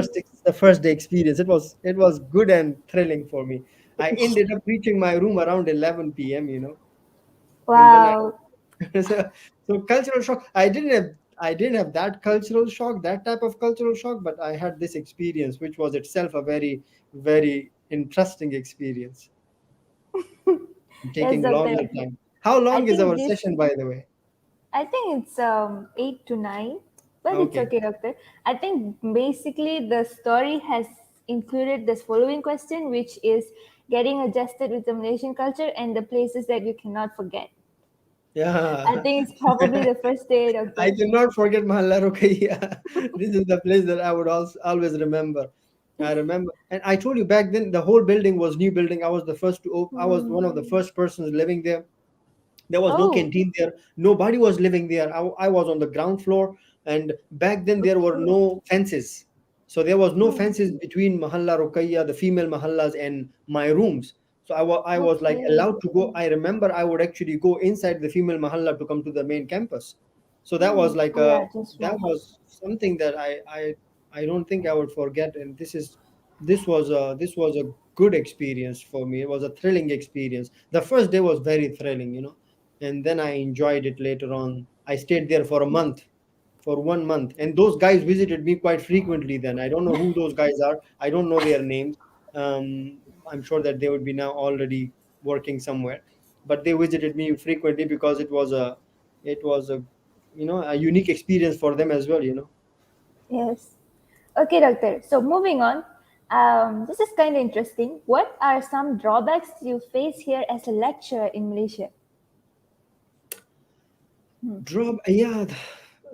first day experience. It was good and thrilling for me. I ended up reaching my room around 11 p.m. And then Wow. so, so cultural shock. I didn't have that cultural shock, that type of cultural shock, but I had this experience, which was itself a very, very interesting experience, Yes, taking longer doctor. time. How I long is think our this. session, by the way? I think it's 8 to 9, but it's Okay. okay, doctor. I think basically the story has included this following question, which is getting adjusted with the Malaysian culture and the places that you cannot forget. I Yeah. think it's probably the first day, I doctor. cannot forget Mahalla Rukaiya. This is the place that I would also always remember. I remember, and I told you back then the whole building was new building. I was one of the Hmm. first persons living there. There was no Oh, canteen there. Nobody was living there. I was on the ground floor, and back then there were okay. no fences. So there was no Hmm. fences between Mahalla Rukaiya, the female mahallas, and my rooms. So I was like Okay. allowed to go. I remember I would actually go inside the female mahalla to come to the main campus. So that was like Oh a, yeah, just that one. was something that I don't think I would forget. And this was a good experience for me. It was a thrilling experience. The first day was very thrilling, and then I enjoyed it later on. I stayed there for a month, for 1 month, and those guys visited me quite frequently. Then I don't know who those guys are. I don't know their names. I'm sure that they would be now already working somewhere, but they visited me frequently because it was a a unique experience for them as well. Yes. Okay, doctor. So moving on. This is kind of interesting. What are some drawbacks you face here as a lecturer in Malaysia? Yeah.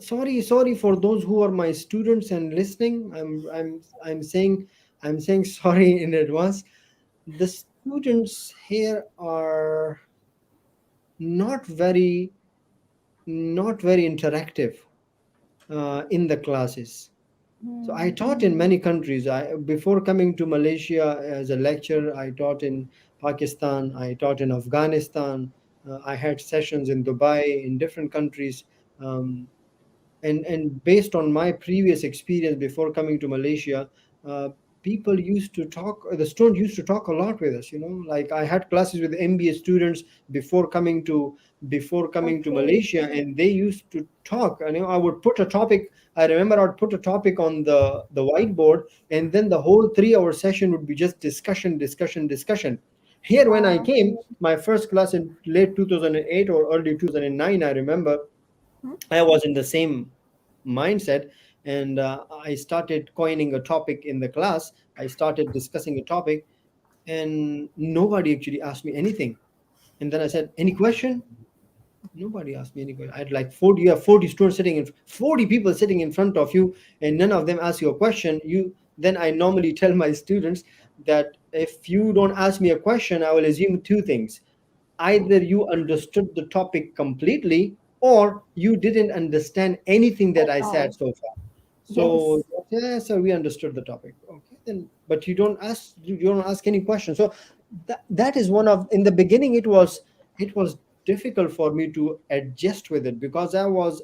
Sorry for those who are my students and listening. I'm saying sorry in advance. The students here are not very not very interactive in the classes. So I taught in many countries. Before coming to Malaysia as a lecturer, I taught in Pakistan, I taught in Afghanistan, I had sessions in Dubai, in different countries. Um, and based on my previous experience before coming to Malaysia, uh, people used to talk. The students used to talk a lot with us. Like I had classes with MBA students before coming to Okay. Malaysia, and they used to talk. And I would put a topic. I remember I would put a topic on the whiteboard, and then the whole 3 hour session would be just discussion, discussion, discussion. Here, when I Wow. came, my first class in late 2008 or early 2009, I remember Hmm? I was in the same mindset, and I started coining a topic in the class. I started discussing a topic, and nobody actually asked me anything. And then I said, "Any question?" Nobody asked me any question. I had like 40. You have 40 students 40 people sitting in front of you, and none of them ask you a question. Then I normally tell my students that if you don't ask me a question, I will assume two things: either you understood the topic completely, or you didn't understand anything that At I said all. so far. So Yes. yeah, so we understood the topic. Okay, then, but you don't ask any questions. So that is one of, in the beginning, it was difficult for me to adjust with it, because I was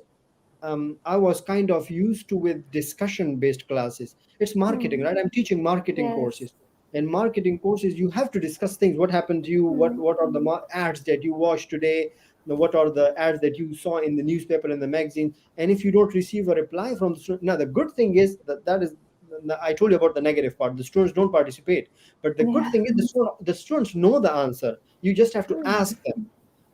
kind of used to with discussion based classes. It's marketing, Hmm. right? I'm teaching marketing Yes. courses. And marketing courses, you have to discuss things. What happened to you? What Hmm. what are the ads that you watched today? What are the ads that you saw in the newspaper and the magazine? And if you don't receive a reply from the student, now the good thing is that is, I told you about the negative part. The students don't participate, but the good Yeah. thing is the students know the answer. You just have to Hmm. ask them.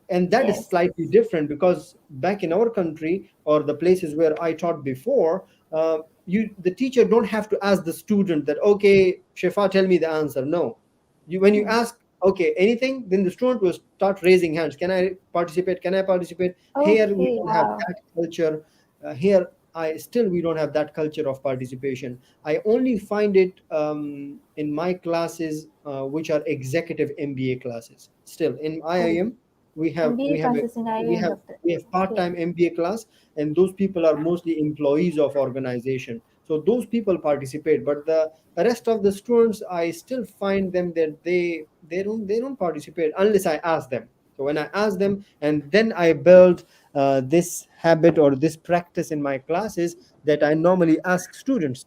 And that is Yes. slightly different, because back in our country, or the places where I taught before, the teacher don't have to ask the student that, okay, Shifa, tell me the answer. No, when you Hmm. ask, okay, anything, then the student will start raising hands. Can I participate? Can I participate? Here we Okay. don't have Wow. that culture. Here, we don't have that culture of participation. I only find it in my classes, which are executive MBA classes. Still in Oh, IIM, we have MBA we have a classes in we IIM, have doctor. we have Okay. part-time MBA class, and those people are mostly employees of organization. So those people participate, but the rest of the students, I still find them that they don't participate unless I ask them. So when I ask them, and then I build this habit or this practice in my classes, that I normally ask students.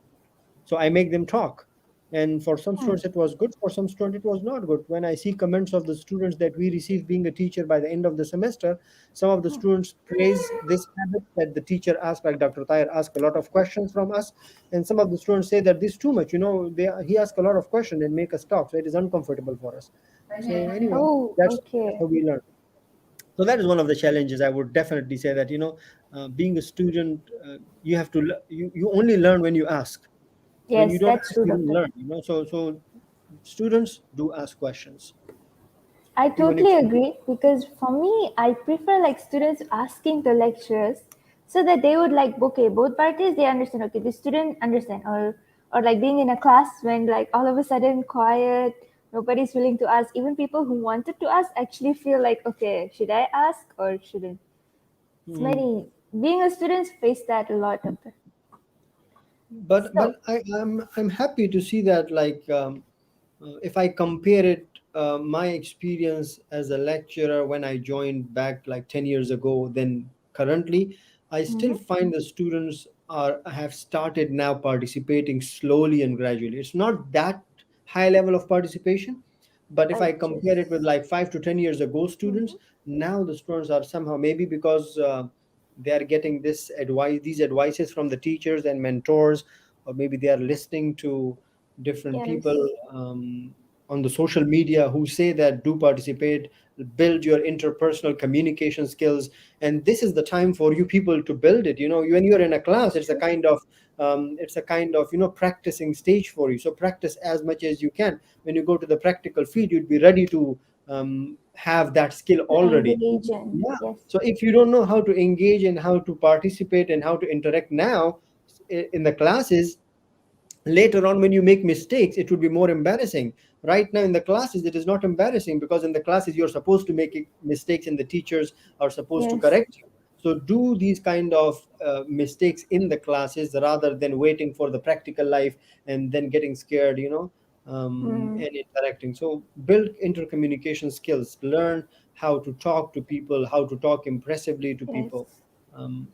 So I make them talk. And for some Hmm. students it was good, for some students it was not good. When I see comments of the students that we receive being a teacher by the end of the semester, some of the students praise this habit, that the teacher asked, like Dr. Tahir asked a lot of questions from us. And some of the students say that this too much, he asked a lot of questions and make us talk, so it is uncomfortable for us. So anyway, Oh, that's okay. how we learn. So that is one of the challenges. I would definitely say that, being a student, you only learn when you ask. When you Yes, don't that's ask, true, you don't doctor. learn. So students do ask questions, I even if totally agree because for me, I prefer like students asking the lecturers so that they would like okay, both parties they understand. Okay, the student understand, or like being in a class when like all of a sudden quiet, nobody's willing to ask. Even people who wanted to ask actually feel like okay, should I ask or shouldn't? It's mm. many being a student face that a lot of the but so. I'm happy to see that, like, if I compare it, my experience as a lecturer when I joined back like 10 years ago, then currently, I still Mm-hmm. find the students are have started now participating slowly and gradually. It's not that high level of participation, but if I Right. compare it with like 5 to 10 years ago students, Mm-hmm. now the students are somehow, maybe because they are getting this advice, these advices from the teachers and mentors, or maybe they are listening to different people Yes. on the social media who say that do participate, build your interpersonal communication skills, and this is the time for you people to build it. When you're in a class, That's it's a true. kind of practicing stage for you. So practice as much as you can. When you go to the practical field, you'd be ready to have that skill To already. engage in. Yeah. Yes. So if you don't know how to engage and how to participate and how to interact now in the classes, later on when you make mistakes it would be more embarrassing. Right now in the classes it is not embarrassing, because in the classes you're supposed to make mistakes and the teachers are supposed to Yes. correct you. So do these kind of mistakes in the classes rather than waiting for the practical life and then getting scared, Mm. and interacting. So build intercommunication skills, learn how to talk to people, how to talk impressively to Yes. people,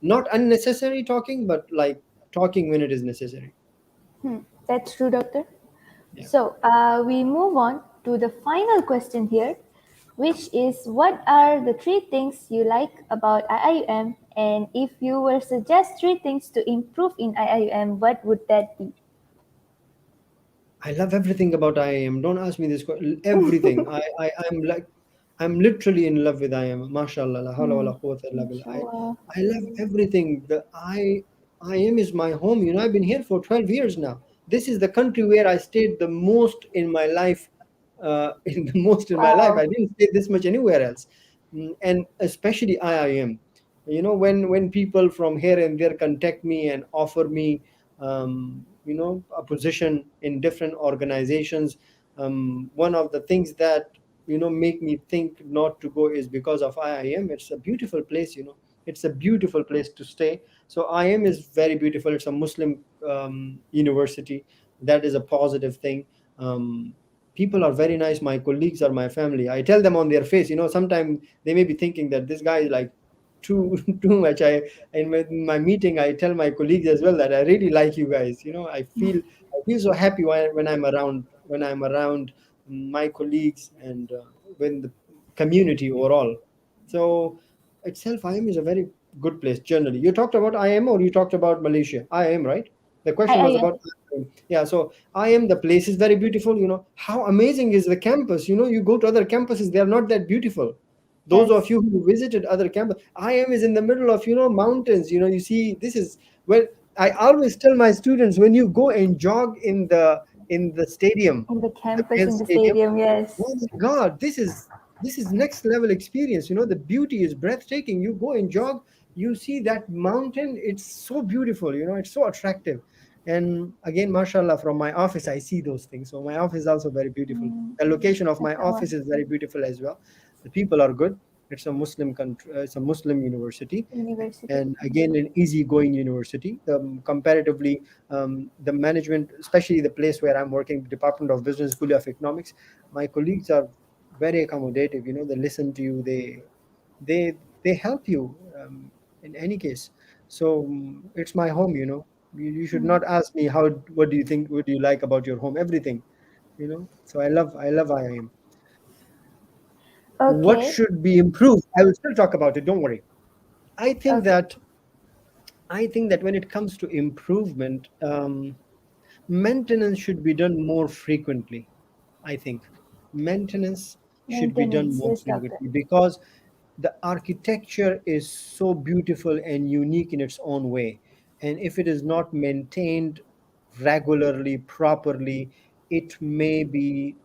not unnecessary talking, but like talking when it is necessary. Hmm. That's true, doctor. Yeah. So we move on to the final question here, which is what are the three things you like about IIUM, and if you were suggest three things to improve in IIUM, what would that be? I love everything about IIM. Don't ask me this question. Everything. I'm like, I'm literally in love with IIM. MashaAllah. La hawla wa Hmm. la quwwata illa billah. Mashallah. I love everything. IIM is my home. I've been here for 12 years now. This is the country where I stayed the most in my life. In the most in my life. I Wow. didn't stay this much anywhere else. And especially IIM. When people from here and there contact me and offer me a position in different organizations, one of the things that make me think not to go is because of IIM. It's a beautiful place. It's a beautiful place to stay. So IIM is very beautiful. It's a Muslim university. That is a positive thing. People are very nice. My colleagues are my family. I tell them on their face. Sometimes they may be thinking that this guy is like too too much. In my meeting I tell my colleagues as well that I really like you guys. I feel so happy when I'm around my colleagues and when the community overall. So itself IM is a very good place generally. You talked about IM or you talked about Malaysia? IM, right? The question was IIM. about IM. Yeah, so IM, the place is very beautiful. How amazing is the campus? You go to other campuses, they are not that beautiful. Those of Yes. you who visited other campus, IM is in the middle of mountains. You see, this is well. I always tell my students, when you go and jog in the stadium, In the the campus, real in the stadium. stadium, yes. Oh my God, this is next level experience. The beauty is breathtaking. You go and jog, you see that mountain. It's so beautiful. It's so attractive. And again, mashallah, from my office, I see those things. So my office is also very beautiful. Mm. The location of my Mashallah. office is very beautiful as well. The people are good. It's a Muslim country. It's a Muslim university, University. and again, an easygoing university. Comparatively, the management, especially the place where I'm working, the Department of Business, Kulliyyah of Economics, my colleagues are very accommodative. They listen to you. They help you in any case. So it's my home. You should Mm. not ask me what do you think, what do you like about your home, everything. So I love IIM. What Okay. should be improved? I will still talk about it. Don't worry. I think Okay. that I think that when it comes to improvement, maintenance should be done more frequently. I think maintenance should be done Maintenance. more Yes, doctor. frequently, because the architecture is so beautiful and unique in its own way. And if it is not maintained regularly, properly, it may be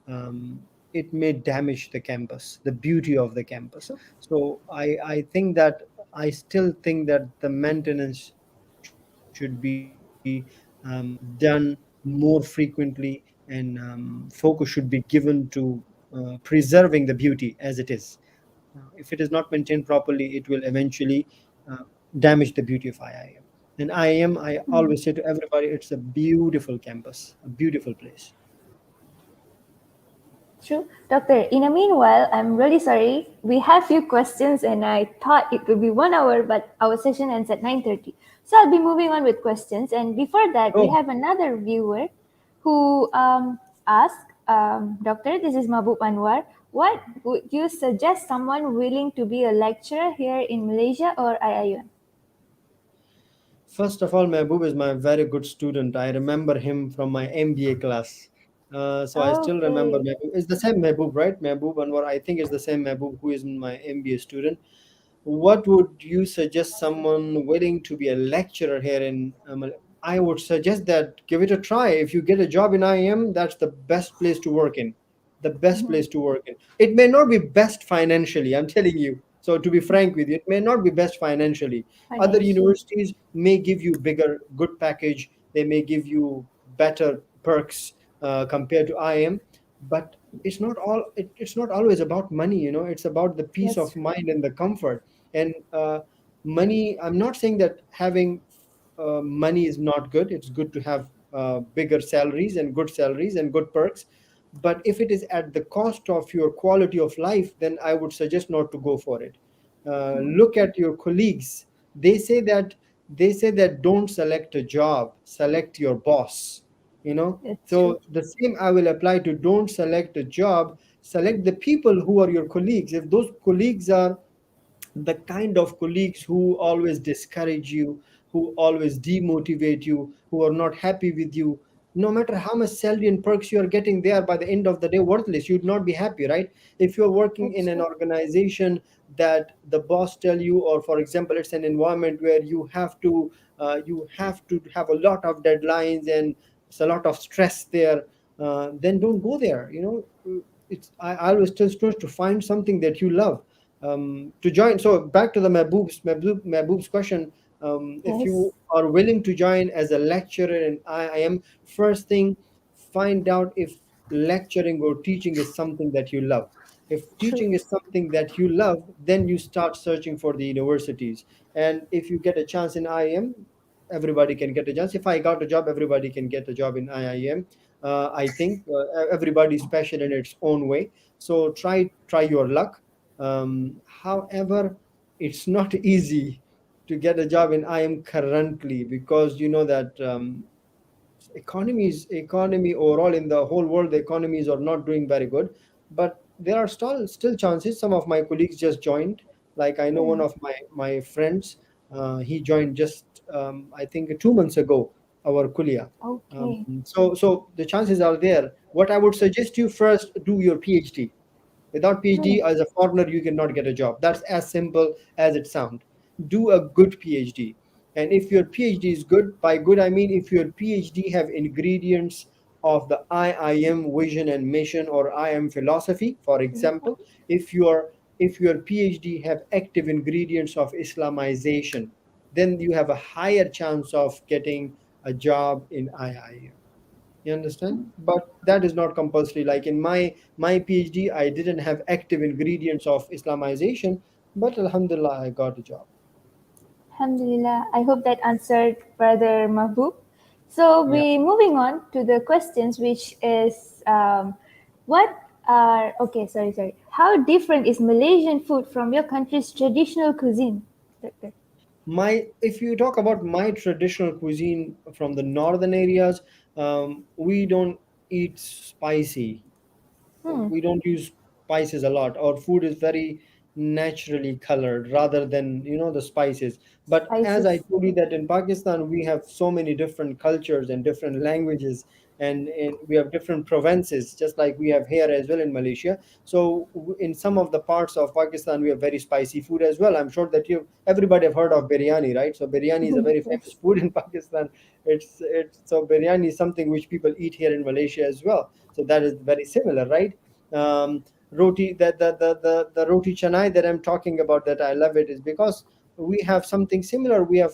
it may damage the campus, the beauty of the campus. So I still think that the maintenance should be done more frequently, and focus should be given to preserving the beauty as it is. If it is not maintained properly, it will eventually uh, damage the beauty of IIM. And IIM, I Mm. always say to everybody, it's a beautiful campus, a beautiful place. True. Doctor, in a meanwhile, I'm really sorry. We have few questions and I thought it would be 1 hour, but our session ends at 9:30. So I'll be moving on with questions. And before that, we Oh, have another viewer who asked, Doctor, this is Mahbub Anwar. What would you suggest someone willing to be a lecturer here in Malaysia or IIUM? first of all, Mehboob is my very good student. I remember him from my MBA class. So I still remember Okay. Mehboob. It's the same Mehboob, right? Mehboob Anwar. I think it's the same Mehboob who is my MBA student. What would you suggest someone willing to be a lecturer here in I would suggest that give it a try. If you get a job in IIM, that's the best place to work in. The best Mhm. place to work in. It may not be best financially, I'm telling you. So to be frank with you, it may not be best financially. Other Financial. universities may give you bigger, good package. They may give you better perks compared to IIM, but it's not always about money. It's about the peace Yes. of mind and the comfort. And money, I'm not saying that having money is not good. It's good to have bigger salaries and good perks, but if it is at the cost of your quality of life, then I would suggest not to go for it. Look at your colleagues. They say that don't select a job, select your boss. you know That's true. so the same I will apply to don't select a job, select the people who are your colleagues. If those colleagues are the kind of colleagues who always discourage you, who always demotivate you, who are not happy with you, no matter how much salary and perks you are getting, they are by the end of the day worthless. You'd not be happy, right? If you're working in That's an true. organization that the boss tell you, or for example, it's an environment where you have to have a lot of deadlines and it's a lot of stress there, then don't go there. I always tell students to find something that you love, to join. So back to the Mehboob's question. If Yes. you are willing to join as a lecturer in IIM, first thing, find out if lecturing or teaching is something that you love. If True. teaching is something that you love, then you start searching for the universities. And if you get a chance in IIM, everybody can get a chance. If I got a job, everybody can get a job in IIM. I think everybody's special in its own way. So try your luck. However, it's not easy to get a job in IIM currently, because you know that economy overall in the whole world, the economies are not doing very good. But there are still chances. Some of my colleagues just joined. Like I know one Mm. of my friends, he joined just I think 2 months ago, our Kulliyyah. Okay. So the chances are there. What I would suggest you, first do your PhD. Without Mm. PhD, as a foreigner, you cannot get a job. That's as simple as it sounds. Do a good PhD. And if your PhD is good, by good I mean if your PhD have ingredients of the IIM vision and mission, or IIM philosophy, for example, if your PhD have active ingredients of Islamization, then you have a higher chance of getting a job in IIM. You understand? But that is not compulsory. Like in my PhD, I didn't have active ingredients of Islamization, but Alhamdulillah, I got a job. Alhamdulillah. I hope that answered Brother Mahbub. So Yeah. we moving on to the questions, which is what are okay? Sorry. How different is Malaysian food from your country's traditional cuisine, Doctor? If you talk about my traditional cuisine from the northern areas, we don't eat spicy. Hmm. We don't use spices a lot. Our food is very naturally colored rather than the spices. But as I Spices. told you that in Pakistan we have so many different cultures and different languages, and we have different provinces, just like we have here as well in Malaysia. So in some of the parts of Pakistan we have very spicy food as well. I'm sure that everybody have heard of biryani, right? So biryani is a very famous Yes. food in Pakistan. So biryani is something which people eat here in Malaysia as well. So that is very similar, right? Roti, the roti chanai that I'm talking about, that I love it, is because we have something similar. We have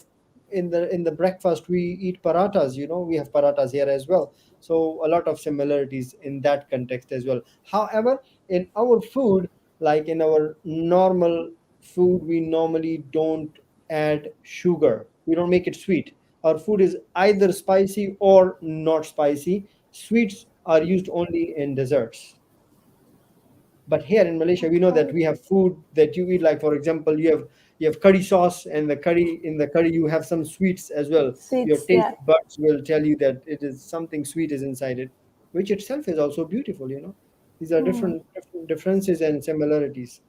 in the breakfast we eat paratas. We have paratas here as well. So a lot of similarities in that context as well. However, in our food, like in our normal food, we normally don't add sugar. We don't make it sweet. Our food is either spicy or not spicy. Sweets are used only in desserts. But here in Malaysia, we know that we have food that you eat. Like for example, you have curry sauce, and the curry in the curry you have some sweets as well. Your Sweets, taste yeah. buds will tell you that it is something sweet is inside it, which itself is also beautiful. These are Hmm. different differences and similarities.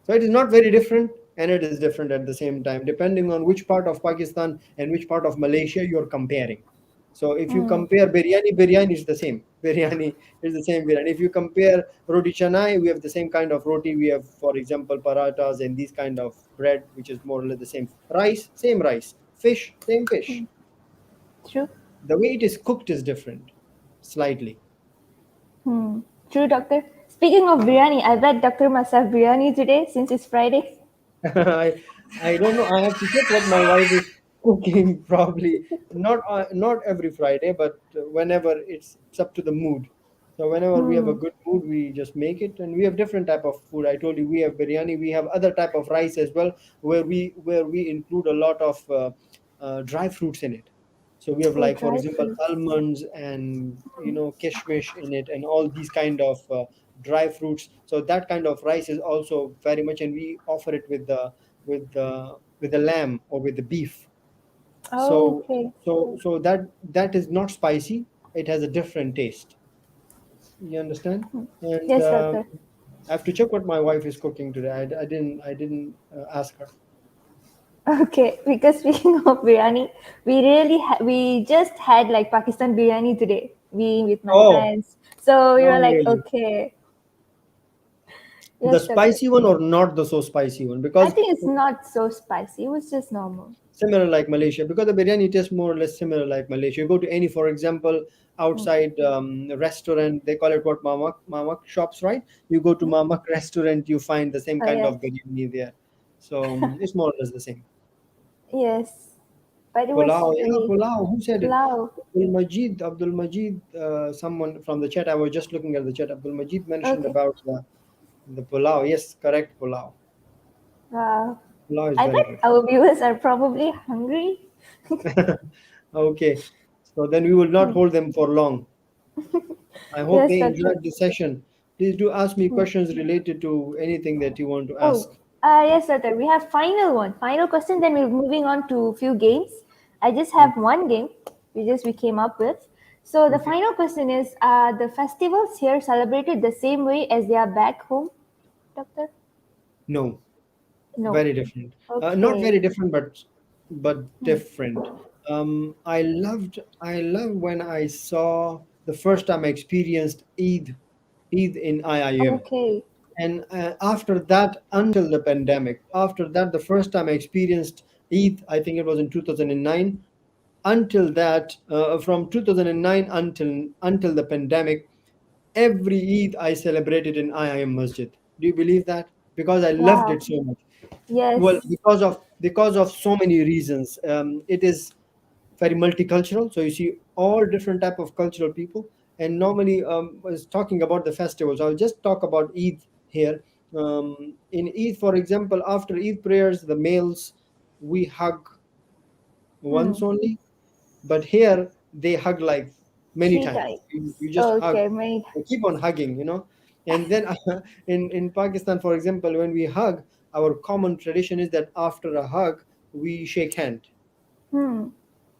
So it is not very different, and it is different at the same time, depending on which part of Pakistan and which part of Malaysia you're comparing. So if you Hmm. compare biryani, biryani is the same. Biryani is the same biryani. If you compare roti canai, we have the same kind of roti. We have, for example, paratas and these kind of bread, which is more or less the same. Rice, same rice. Fish, same fish. True. The way it is cooked is different, slightly. Hmm. True, doctor. Speaking of biryani, I bet doctor must have biryani today since it's Friday. I I don't know. I have to check what my wife is cooking. Probably not every Friday, but whenever it's up to the mood. So whenever we have a Hmm. good mood, we just make it, and we have different type of food. I told you we have biryani. We have other type of rice as well, where we include a lot of dry fruits in it. So we have, Oh, like for dry example, fruits. almonds and kishmish in it, and all these kind of dry fruits. So that kind of rice is also very much, and we offer it with the lamb or with the beef. Oh, So okay. that is not spicy. It has a different taste. You understand? And Yes, doctor. I have to check what my wife is cooking today. I didn't ask her. Okay, because speaking of biryani, we just had like Pakistan biryani today. Me with my Oh, friends. So we oh, were like, really? okay, The yes, doctor. spicy one or not the so spicy one? I Because think it's not so spicy. It was just normal. similar like Malaysia, because the biryani tastes more or less similar like Malaysia. You go to any, for example, Hmm. outside restaurant, they call it what, mamak shops, right? You go to Hmm? mamak restaurant, you find the same Oh kind yes, of biryani there. So it's more or less the same. yes. But it was Pulao, yeah, really pulao. Who said it? pulao. Abdul Majid, someone from the chat. I was just looking at the chat. Abdul Majid mentioned Okay. about the pulao. Yes, correct, pulao. Wow. Pulao is I very bet good. our viewers are probably hungry. Okay, so then we will not Hmm. hold them for long. I hope Yes, they doctor. enjoyed the session. Please do ask me questions related to anything that you want to Oh, ask. yes, doctor. We have final one, final question. Then we're moving on to few games. I just have Okay. one game, we came up with. So the Okay. final question is: the festivals here celebrated the same way as they are back home, doctor? No, No. very different. Not Okay. very different, but Hmm. different. I loved when I saw the first time I experienced Eid in IIM. Okay. And after that, until the pandemic, after that, the first time I experienced Eid, I think it was in 2009. Until that, from 2009 until the pandemic, every Eid I celebrated in IIM Masjid. Do you believe that? Because I loved Wow. it so much. Well, Yes. because of so many reasons. It is very multicultural, so you see all different type of cultural people. And normally, was talking about the festivals, I'll just talk about Eid here. In Eid, for example, after Eid prayers, the males, we hug Hmm. once only, but here they hug like many Three times. times. You just hug, Okay, many. you keep on hugging. And then in Pakistan, for example, when we hug, our common tradition is that after a hug we shake hand. Hmm.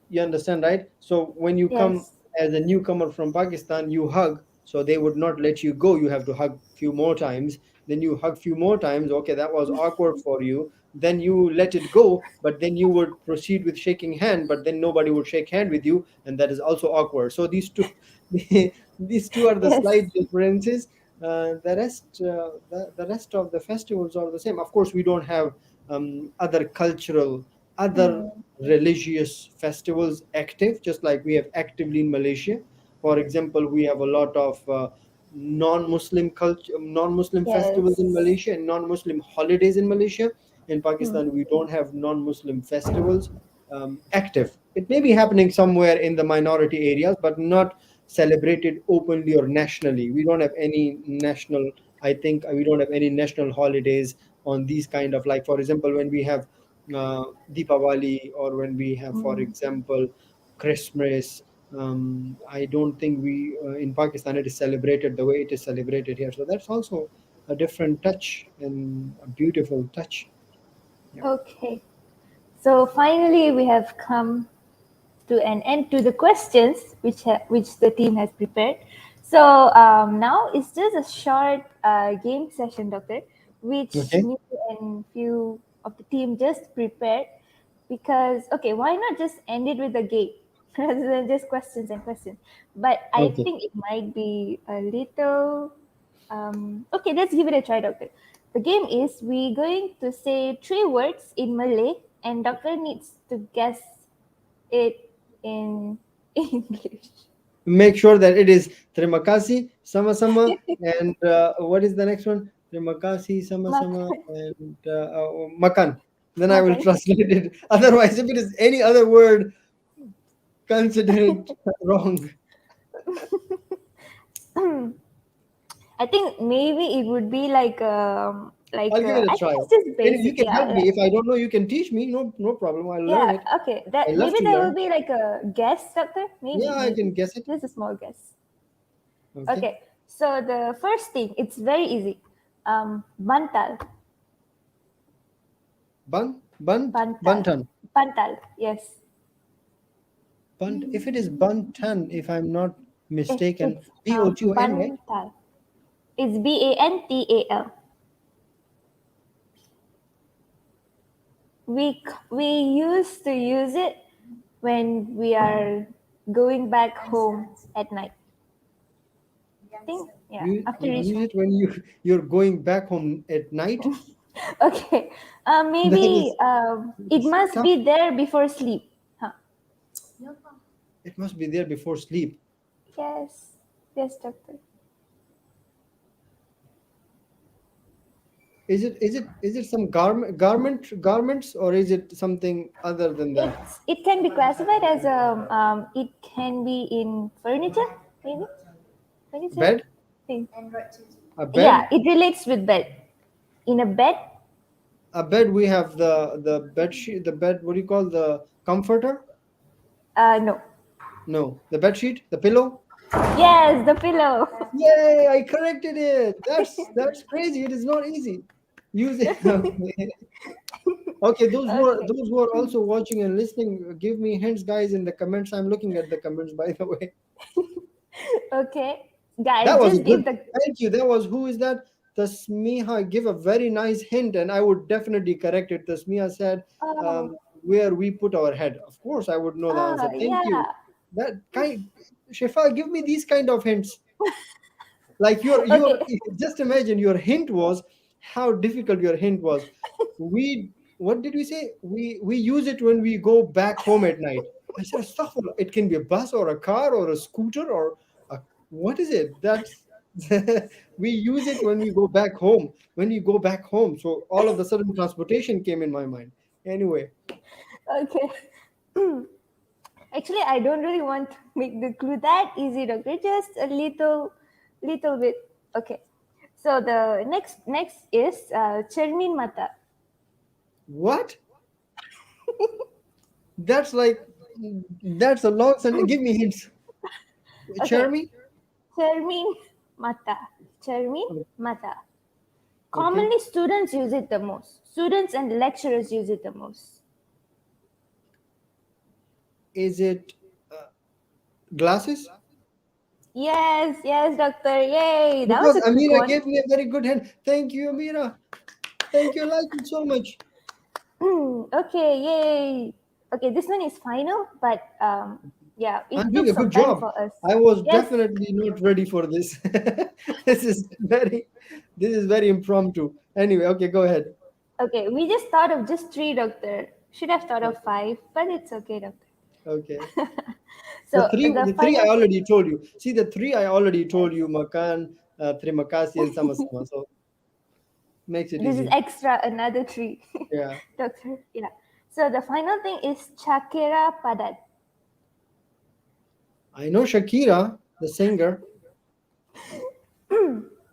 You understand, right? So when you come Yes. as a newcomer from Pakistan, you hug, so they would not let you go. You have to hug few more times. Then you hug few more times. Okay, that was awkward for you. Then you let it go, but then you would proceed with shaking hand, but then nobody would shake hand with you, and that is also awkward. So these two, these two are the Yes. slight differences. The rest of the festivals are the same. Of course, we don't have other cultural, other Hmm. religious festivals active, just like we have actively in Malaysia. For example, we have a lot of non-Muslim culture, non-Muslim festivals in Yes. Malaysia and non-Muslim holidays in Malaysia. In Hmm. Pakistan, we don't have non-Muslim festivals active. It may be happening somewhere in the minority areas, but not celebrated openly or nationally. We don't have any national. I think we don't have any national holidays on these kind of, like for example, when we have Deepavali, or when we have, for Hmm. example, Christmas. I don't think we in Pakistan it is celebrated the way it is celebrated here. So that's also a different touch and a beautiful touch. Yep. Okay. So finally, we have come to an end to the questions which the team has prepared. So now it's just a short game session, Doctor, which Okay. me and few of the team just prepared because okay, why not just end it with a game rather than just questions and questions? But I Okay. think it might be a little okay. Let's give it a try, Doctor. The game is we going to say three words in Malay, and Doctor needs to guess it in English. Make sure that it is terima kasih sama-sama, and what is the next one? Terima kasih sama-sama Makan. and makan. Then I will Makan. translate it. Otherwise, if it is any other word, consider it wrong. I think maybe it would be like I'll give it a I think try. it's just And you basic. can Yeah, help me if I don't know. You can teach me. No, no problem. I'll learn yeah. it. Okay. I That love maybe to there will learn. be like a guess, Doctor. Yeah, Maybe, I can maybe. guess it. Just a small guess. Okay. Okay. So the first thing, it's very easy. Bantal. Bantal. Bantan. Bantal. Yes. If it is Bantan, if I'm not mistaken, It's Bouton, right? bantal. It's Bantal. We used to use it when we are going back home at night. I think yeah, after You reach use home. it when you're going back home at night. Okay. That Maybe is it it's must tough. be there before sleep. Huh. It must be there before sleep. Yes. Yes, doctor. Is it some garments, or is it something other than that? It can be classified as it can be in furniture, maybe furniture Bed? thing. A Yeah, bed? it relates with bed. In a bed? A bed, we have the bed sheet, the bed, what do you call the comforter? No. No, the bed sheet, the pillow. Yes, the pillow. Yay, I corrected it. That's crazy. It is not easy. Use it. Okay. Okay, Okay. those who are also watching and listening, give me hints, guys, in the comments. I'm looking at the comments, by the way. Okay. Guys, That was just good. give the Thank you. That was, who is that? Tasmiha give a very nice hint, and I would definitely correct it. Tasmiha said, oh where we put our head. Of course, I would know the answer. Thank you. yeah. That kind, Shifa, give me these kind of hints. Like your Okay. just imagine your hint was how difficult your hint was. We What did we say? We use it when we go back home at night. I said, "Astaghfirullah, it can be a bus or a car or a scooter or a, what is it? That's we use it when we go back home. When we go back home. So all of the sudden transportation came in my mind. Anyway, Okay. Actually, I don't really want to make the clue that easy, doctor. Just a little bit. Okay. So the next is Chermin Mata. what? That's like that's a long sentence. Give me hints. Okay. Chermy? Chermin Mata. Chermin Mata. Okay. Commonly, students use it the most. Students and lecturers use it the most. Is it glasses? Yes, yes, doctor. Yay. That was Because a quick Amira one. gave me a very good hint. Thank you, Amira. Thank you. I like it so much. Okay, yay. Okay, this one is final, but yeah, I'm it doing took a good some time job. for us. I was Yes. definitely not ready for this. this is very this is very impromptu. Anyway, okay, go ahead. Okay, we just thought of just three, doctor. Should have thought of Okay. five, but it's okay, doctor. Okay. So the The three I final, already told you. See, the three I already told you, Makan, Trimakasi, and Samasama. So makes it this is easy. extra another three, Yeah. doctor. Yeah. So the final thing is Chakera Padat. I know Shakira, the singer.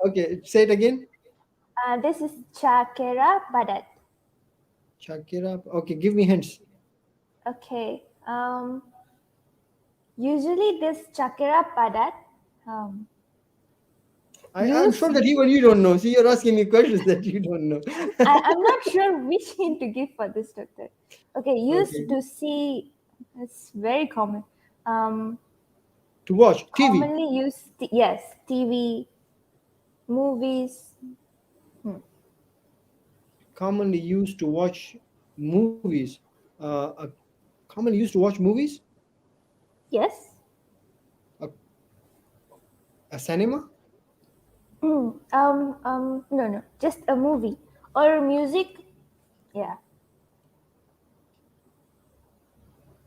Okay, say it again. This is Chakera Padat. Shakira. Okay, give me hints. Okay. Usually this Chakera Padat, um, I'm Use, sure that even you don't know. See, you're asking me questions that you don't know. I'm not sure which hint to give for this, doctor. Okay, used Okay. to see, it's very common. Um, To watch TV. Commonly used, yes, TV, movies. Hmm. Commonly used to watch movies. Uh, Commonly used to watch movies. Yes. A, a cinema. No, no, just a movie or music. Yeah.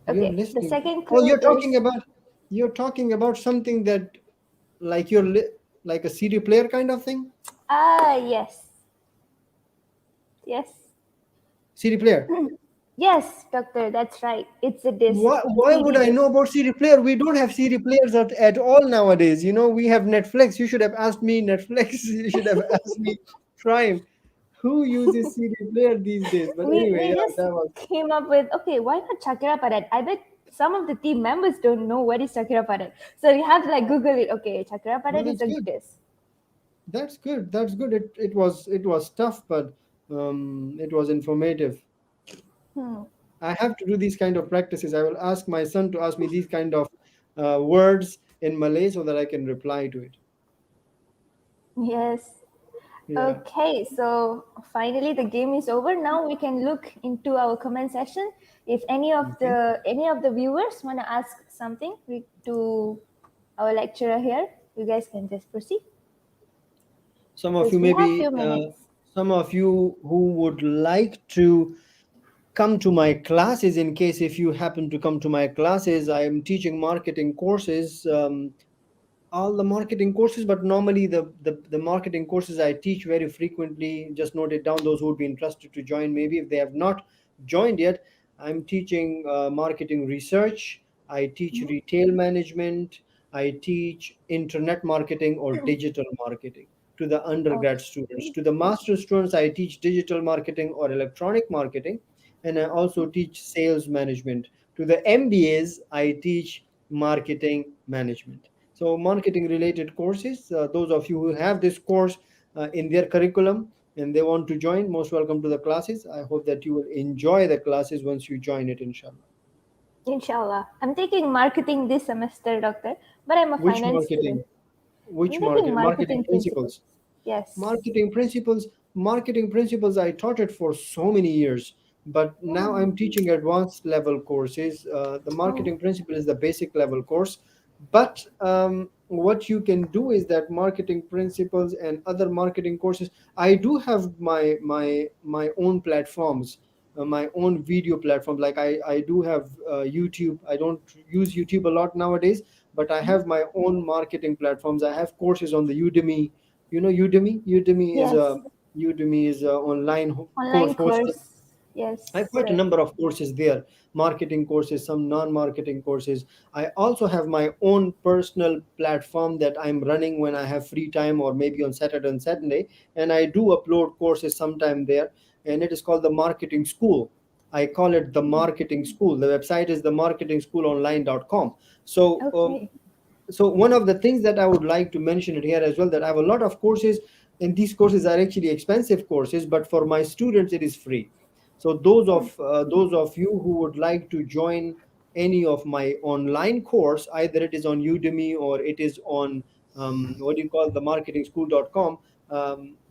You're Okay. The listening. second Oh, clue is you're talking about something that like like a CD player kind of thing. yes, yes, CD player. yes, doctor. That's right. It's a disc, Why would CD I know disc. about CD player? We don't have CD players at all nowadays. You know, we have Netflix. You should have asked me Netflix. You should have asked me Prime. Who uses CD player these days? But We anyway, yeah, just that was came up with, okay, why not Chakra Parat? I bet some of the team members don't know what is Chakra Parat, so you have to like Google it. Okay, Chakra no, Parat is that's a good. disc. That's good. That's good. It was tough, but it was informative. Hmm. I have to do these kind of practices. I will ask my son to ask me these kind of words in Malay so that I can reply to it. Yes. Yeah. Okay, so finally the game is over. Now we can look into our comment section. If Okay. any of the viewers want to ask something to our lecturer here, you guys can just proceed Some of because you we have maybe few minutes. some of you who would like to come to my classes, in case if you happen to come to my classes, I am teaching marketing courses, all the marketing courses, but normally the marketing courses I teach very frequently. Just note it down, those who would be interested to join, maybe if they have not joined yet. I'm teaching marketing research, I teach retail management, I teach internet marketing or digital marketing to the undergrad students. Okay. To the master students, I teach digital marketing or electronic marketing, and I also teach sales management. To the MBAs, I teach marketing management. So marketing related courses, those of you who have this course in their curriculum and they want to join, most welcome to the classes. I hope that you will enjoy the classes once you join it, inshallah. Inshallah. I'm taking marketing this semester, doctor, but I'm a Which finance student. marketing? Which I'm taking marketing marketing principles? principles. Yes. Marketing principles, I taught it for so many years, but now Hmm. I'm teaching advanced level courses. The Oh. marketing principle is the basic level course, but what you can do is that marketing principles and other marketing courses, I do have my own platforms, my own video platform. Like I do have YouTube. I don't use YouTube a lot nowadays, but I have my own marketing platforms. I have courses on the Udemy. You know Udemy. Yes. Udemy is a online course Online hosted. course. I have Yes. quite a Right. number of courses there, marketing courses, some non-marketing courses. I also have my own personal platform that I'm running when I have free time or maybe on Saturday and Sunday, and I do upload courses sometime there, and it is called the Marketing School. I call it the Marketing School. The website is the marketingschoolonline.com. So Okay. so one of the things that I would like to mention it here as well, that I have a lot of courses, and these courses are actually expensive courses, but for my students it is free. So those of you who would like to join any of my online course, either it is on Udemy or it is on what do you call the marketingschool.com,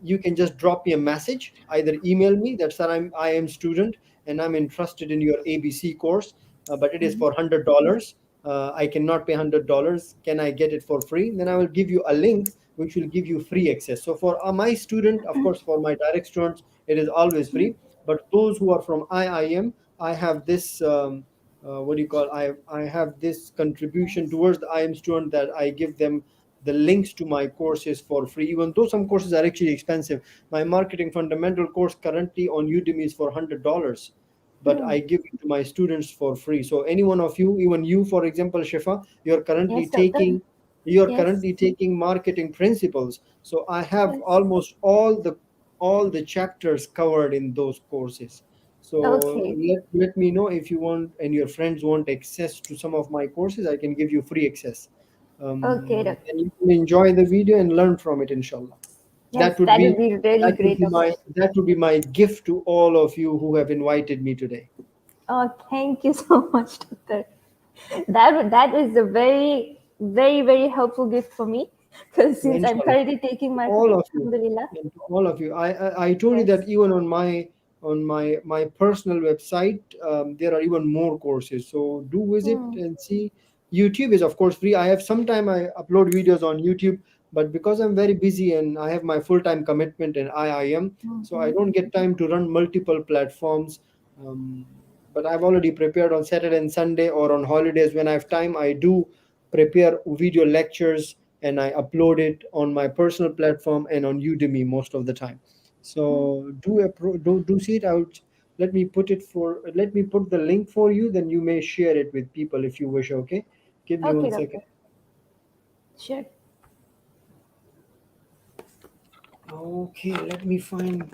you can just drop me a message, either email me that sir, I am student and I'm interested in your ABC course, but it is for $100. I cannot pay $100. Can I get it for free? Then I will give you a link which will give you free access. So for my student, of course, for my direct students, it is always free. But those who are from IIM, I have this. What do you call? I have this contribution Yes. towards the IIM student, that I give them the links to my courses for free, even though some courses are actually expensive. My marketing fundamental course currently on Udemy is for $100, but Hmm. I give it to my students for free. So any one of you, even you, for example, Shifa, you're currently Yes, doctor. taking you're Yes. currently taking marketing principles. So I have Yes. almost all the chapters covered in those courses. So Okay. let me know if you want and your friends want access to some of my courses. I can give you free access. Okay, doctor. then you can enjoy the video and learn from it, inshallah. Yes, That would that be would be really great, doctor. that would be my gift to all of you who have invited me today. Oh, thank you so much, doctor. That is a very, very, very helpful gift for me because Yeah, since I'm inshallah. currently taking my All of you, alhamdulillah. and to all of you, I told you Yes. that even on my personal website, there are even more courses, so do visit Hmm. and see. YouTube is of course free. I have sometime I upload videos on YouTube, but because I'm very busy and I have my full-time commitment in IIM, so I Mm-hmm. don't get time to run multiple platforms. um, but I've already prepared on Saturday and Sunday, or on holidays when I have time, I do prepare video lectures and I upload it on my personal platform and on Udemy most of the time. So do see it out. Let me put the link for you. Then you may share it with people if you wish. Okay, give me Okay, one second. doctor. Sure. Okay, let me find.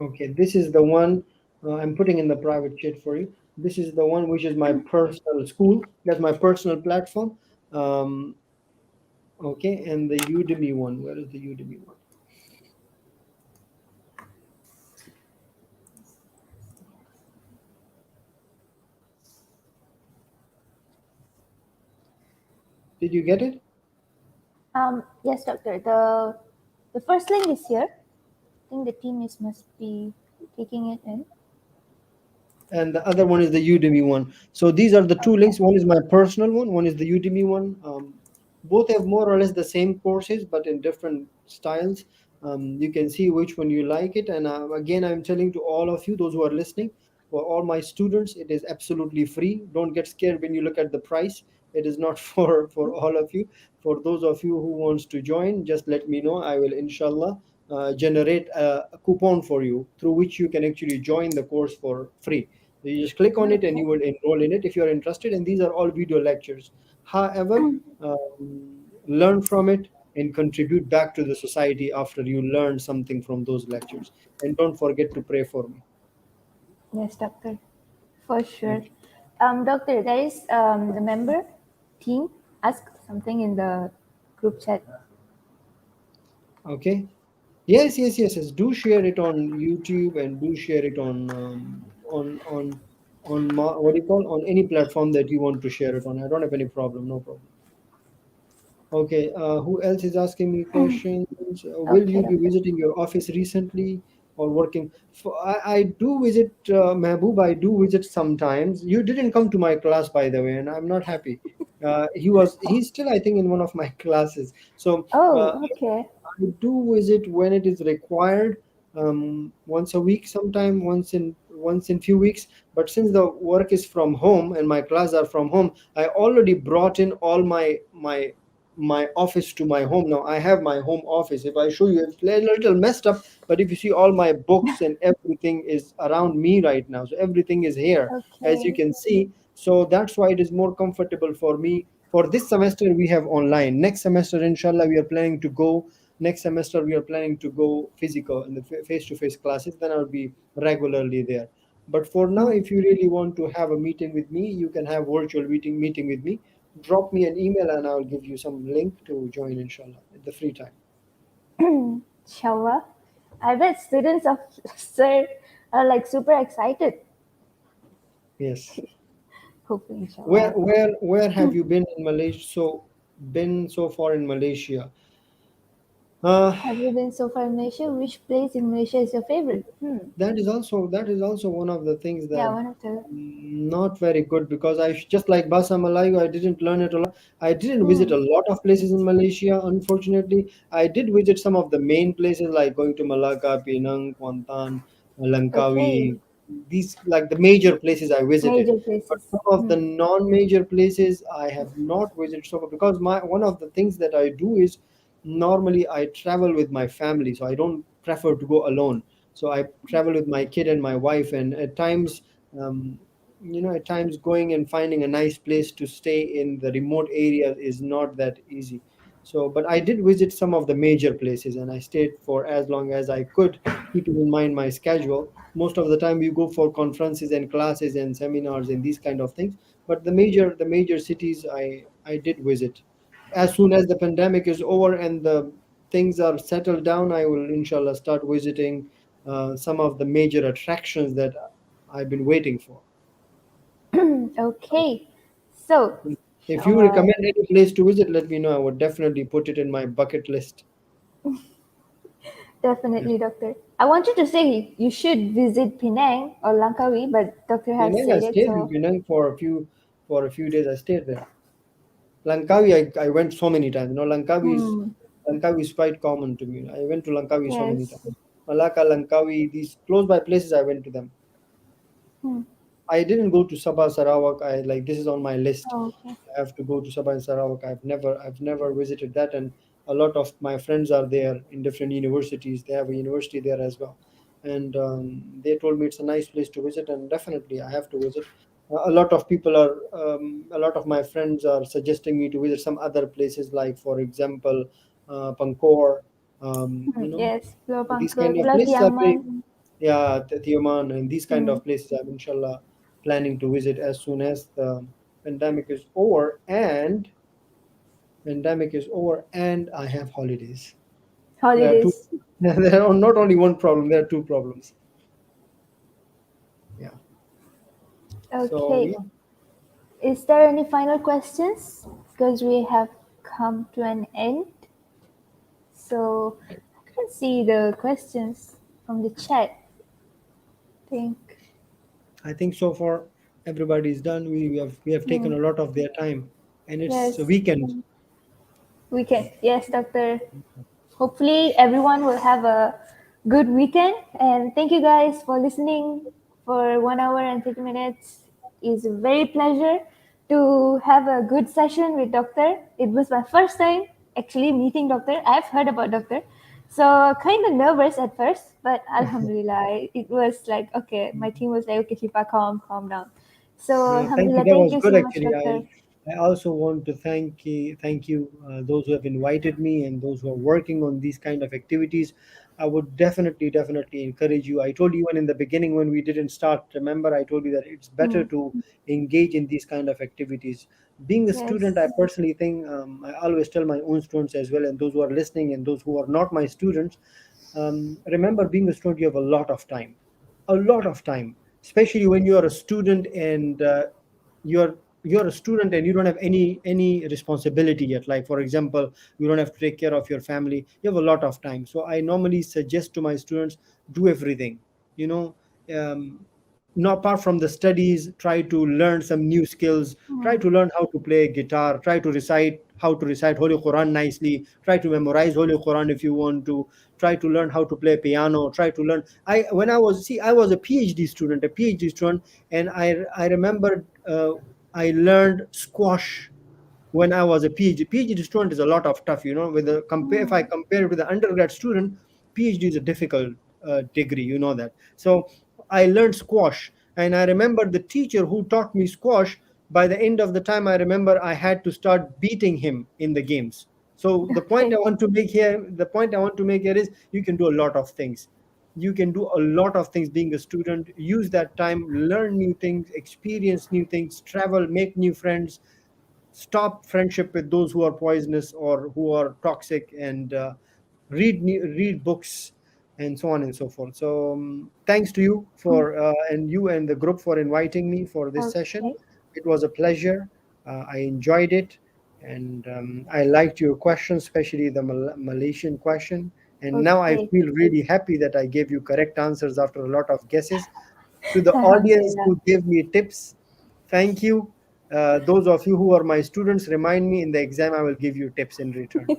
Okay, this is the one I'm putting in the private chat for you. This is the one which is my personal school. That's my personal platform. Um, okay, and the Udemy one. Where is the Udemy one? Did you get it? Yes, doctor. The first link is here. I think the team is must be taking it in. And the other one is the Udemy one. So these are the two Okay. links. One is my personal one is the Udemy one. Both have more or less the same courses, but in different styles. You can see which one you like it. And again, I'm telling to all of you, those who are listening, for all my students, it is absolutely free. Don't get scared when you look at the price. It is not for all of you. For those of you who wants to join, just let me know. I will inshallah generate a coupon for you through which you can actually join the course for free. So you just click on it and Okay. you will enroll in it if you are interested. And these are all video lectures. However, learn from it and contribute back to the society after you learn something from those lectures. And don't forget to pray for me. Yes, doctor. For sure. Okay. Doctor, there is the member team asked something in the group chat. Okay. Yes, yes, yes, yes. Do share it on YouTube and do share it what do you call, on any platform that you want to share it on. I don't have any problem. No problem. Okay, who else is asking me questions? Will Okay, you be doctor. visiting your office recently or working? I do visit, Mehboob, I do visit sometimes. You didn't come to my class, by the way, and I'm not happy. He's still, I think, in one of my classes. So Oh, okay. I do visit when it is required, once a week, sometime once in few weeks. But since the work is from home and my class are from home, I already brought in all my office to my home. Now I have my home office. If I show you, it's a little messed up, but if you see, all my books and everything is around me right now, so everything is here, as you Okay. can see. So that's why it is more comfortable for me. For this semester we have online. Next semester, inshallah, we are planning to go. Next semester we are planning to go physical in the face-to-face classes. Then I'll be regularly there. But for now, Hmm. if you really want to have a meeting with me, you can have virtual meeting with me. Drop me an email and I'll give you some link to join, inshallah, at the free time. Inshallah. I bet students of sir are like super excited. Yes. Hopefully, Where inshallah. where where have you been in Malaysia? Been so far in Malaysia? Uh, Have you been so far in Malaysia? Which place in Malaysia is your favorite? Hmm. that is also one of the things Yeah, that one of the. not very good, because just like Bahasa Melayu, I didn't learn it a lot. I didn't visit Hmm. a lot of places in Malaysia, unfortunately. I did visit some of the main places like going to Malacca, Penang, Kuantan, Langkawi. Okay. These like the major places I visited. Major But places. some of the Hmm. non-major places I have not visited so far, because my one of the things that I do is normally I travel with my family, so I don't prefer to go alone. So I travel with my kid and my wife, and at times, um, at times going and finding a nice place to stay in the remote areas is not that easy. So, but I did visit some of the major places, and I stayed for as long as I could, keeping in mind my schedule. Most of the time, we go for conferences and classes and seminars and these kind of things. But the major cities, I did visit. As soon as the pandemic is over and the things are settled down, I will inshallah start visiting some of the major attractions that I've been waiting for. Okay. So, If you uh, recommend any place to visit, let me know. I would definitely put it in my bucket list. Yeah. definitely, Doctor. I wanted to say you should visit Penang or Langkawi, but Doctor has Penang, I said it, stayed in so Penang for a few days. I stayed there. Langkawi, I went so many times. hmm, Langkawi is quite common to me. I went to Langkawi so many yes. times. Malacca, Langkawi, these close by places, I went to them. Hmm. I didn't go to Sabah Sarawak. I like this is on my list. Oh, okay. I have to go to Sabah and Sarawak. I've never visited that, and a lot of my friends are there in different universities. They have a university there as well, and they told me it's a nice place to visit, and definitely I have to visit. A lot of my friends are suggesting me to visit some other places, like for example, Pankor. Hmm, yes, Pulau These Bangkok, kind of Pulau places are very, Tiaman. yeah, Tioman and these kind Hmm. of places I'm inshallah planning to visit as soon as the pandemic is over and I have holidays. There are two. Holidays. There are not only one problem. There are two problems. Yeah. So Okay. yeah, Is there any final questions? Because we have come to an end. So I can see the questions from the chat. I think I think so far everybody is done. We have taken hmm, a lot of their time, and it's a yes, weekend. weekend. Yes, Doctor. Hopefully, everyone will have a good weekend. And thank you guys for listening for 1 hour and 30 minutes. It's a very pleasure to have a good session with Doctor. It was my first time actually meeting Doctor. I've heard about Doctor. So kind of nervous at first, but Alhamdulillah, it was like, okay, my team was like, okay, Shifa, calm down. So Yeah, thank you. Alhamdulillah, That thank was you good so much, actually. Doctor. I also want to thank you those who have invited me and those who are working on these kind of activities. I would definitely encourage you. I told you even in the beginning when we didn't start. Remember, I told you that it's better Hmm. to engage in these kind of activities. Being a student, I Yes. personally think I always tell my own students as well, and those who are listening and those who are not my students. Remember, being a student, you have a lot of time, especially when you are a student and you're a student and you don't have any responsibility yet. Like for example, you don't have to take care of your family. You have a lot of time. So I normally suggest to my students, do everything. You know, not apart from the studies, try to learn some new skills. Try Hmm. to learn how to play guitar. Try to recite how to recite Holy Quran nicely. Try to memorize Holy Quran if you want to. Try to learn how to play piano. Try to learn. I was a PhD student, and I remember I learned squash when I was a PhD student. Is a lot of tough, With the compare if I Hmm. compare it with the undergrad student, PhD is a difficult degree, you know that. So I learned squash, and I remember the teacher who taught me squash. By the end of the time, I remember I had to start beating him in the games. So Okay. the point I want to make here is you can do a lot of things. You can do a lot of things being a student. Use that time, learn new things, experience new things, travel, make new friends, stop friendship with those who are poisonous or who are toxic, and read books, and so on and so forth. So thanks to you for and you and the group for inviting me for this session. Okay. It was a pleasure. I enjoyed it, and I liked your question, especially the Malaysian question. And now I Okay. feel really happy that I gave you correct answers after a lot of guesses. To the audience Alhamdulillah. who gave me tips, thank you. Those of you who are my students, remind me in the exam, I will give you tips in return.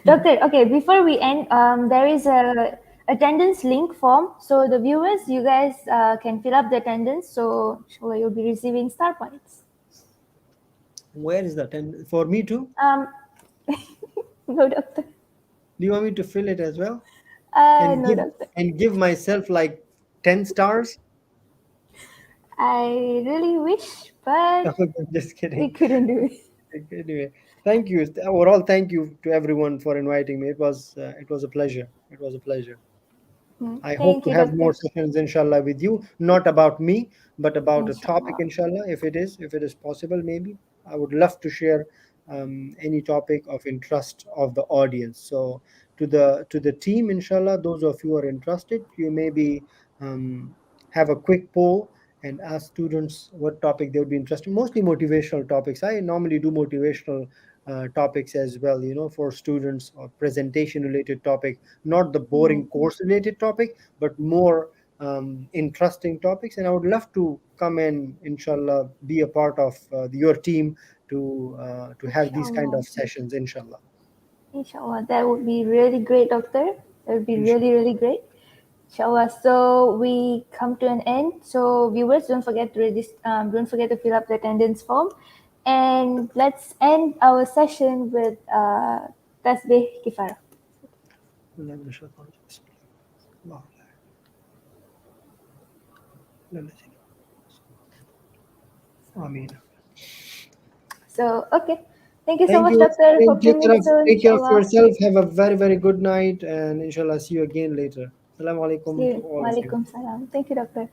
Doctor, okay, before we end, there is a attendance link form. So the viewers, you guys can fill up the attendance. So inshallah, you'll be receiving star points. Where is the 10 for me too? Um, no, doctor. Do you want me to fill it as well and No, give doctor. myself like 10 stars? I really wish, but I'm just we kidding. couldn't do it. Anyway, Thank you. Overall, thank you to everyone for inviting me. It was a pleasure. It was a pleasure. I hope Thank to you, have more Doctor. sessions, inshallah, with you. Not about me, but about a topic, Inshallah. inshallah. If it is possible, maybe I would love to share any topic of interest of the audience. So to the team, inshallah, those of you who are interested, you maybe have a quick poll and ask students what topic they would be interested in. Mostly motivational topics. I normally do motivational topics as well, for students, or presentation related topic, not the boring Mhm. course related topic, but more interesting topics. And I would love to come and, inshallah, be a part of your team to have these kind Inshallah. of sessions, inshallah. Inshallah. That would be really great, Doctor. That would be really, Inshallah. really great. Inshallah. So we come to an end. So viewers, don't forget to don't forget to fill up the attendance form, and let's end our session with tasbih kifara. Ameen. So okay, thank you so Thank much, you. Doctor. Hope to meet soon. Take care of Inshallah. yourself. Have a very, very good night, and inshallah, see you again later. Assalamu alaikum See to you. all of you. Walaikum salam. Thank you, Doctor.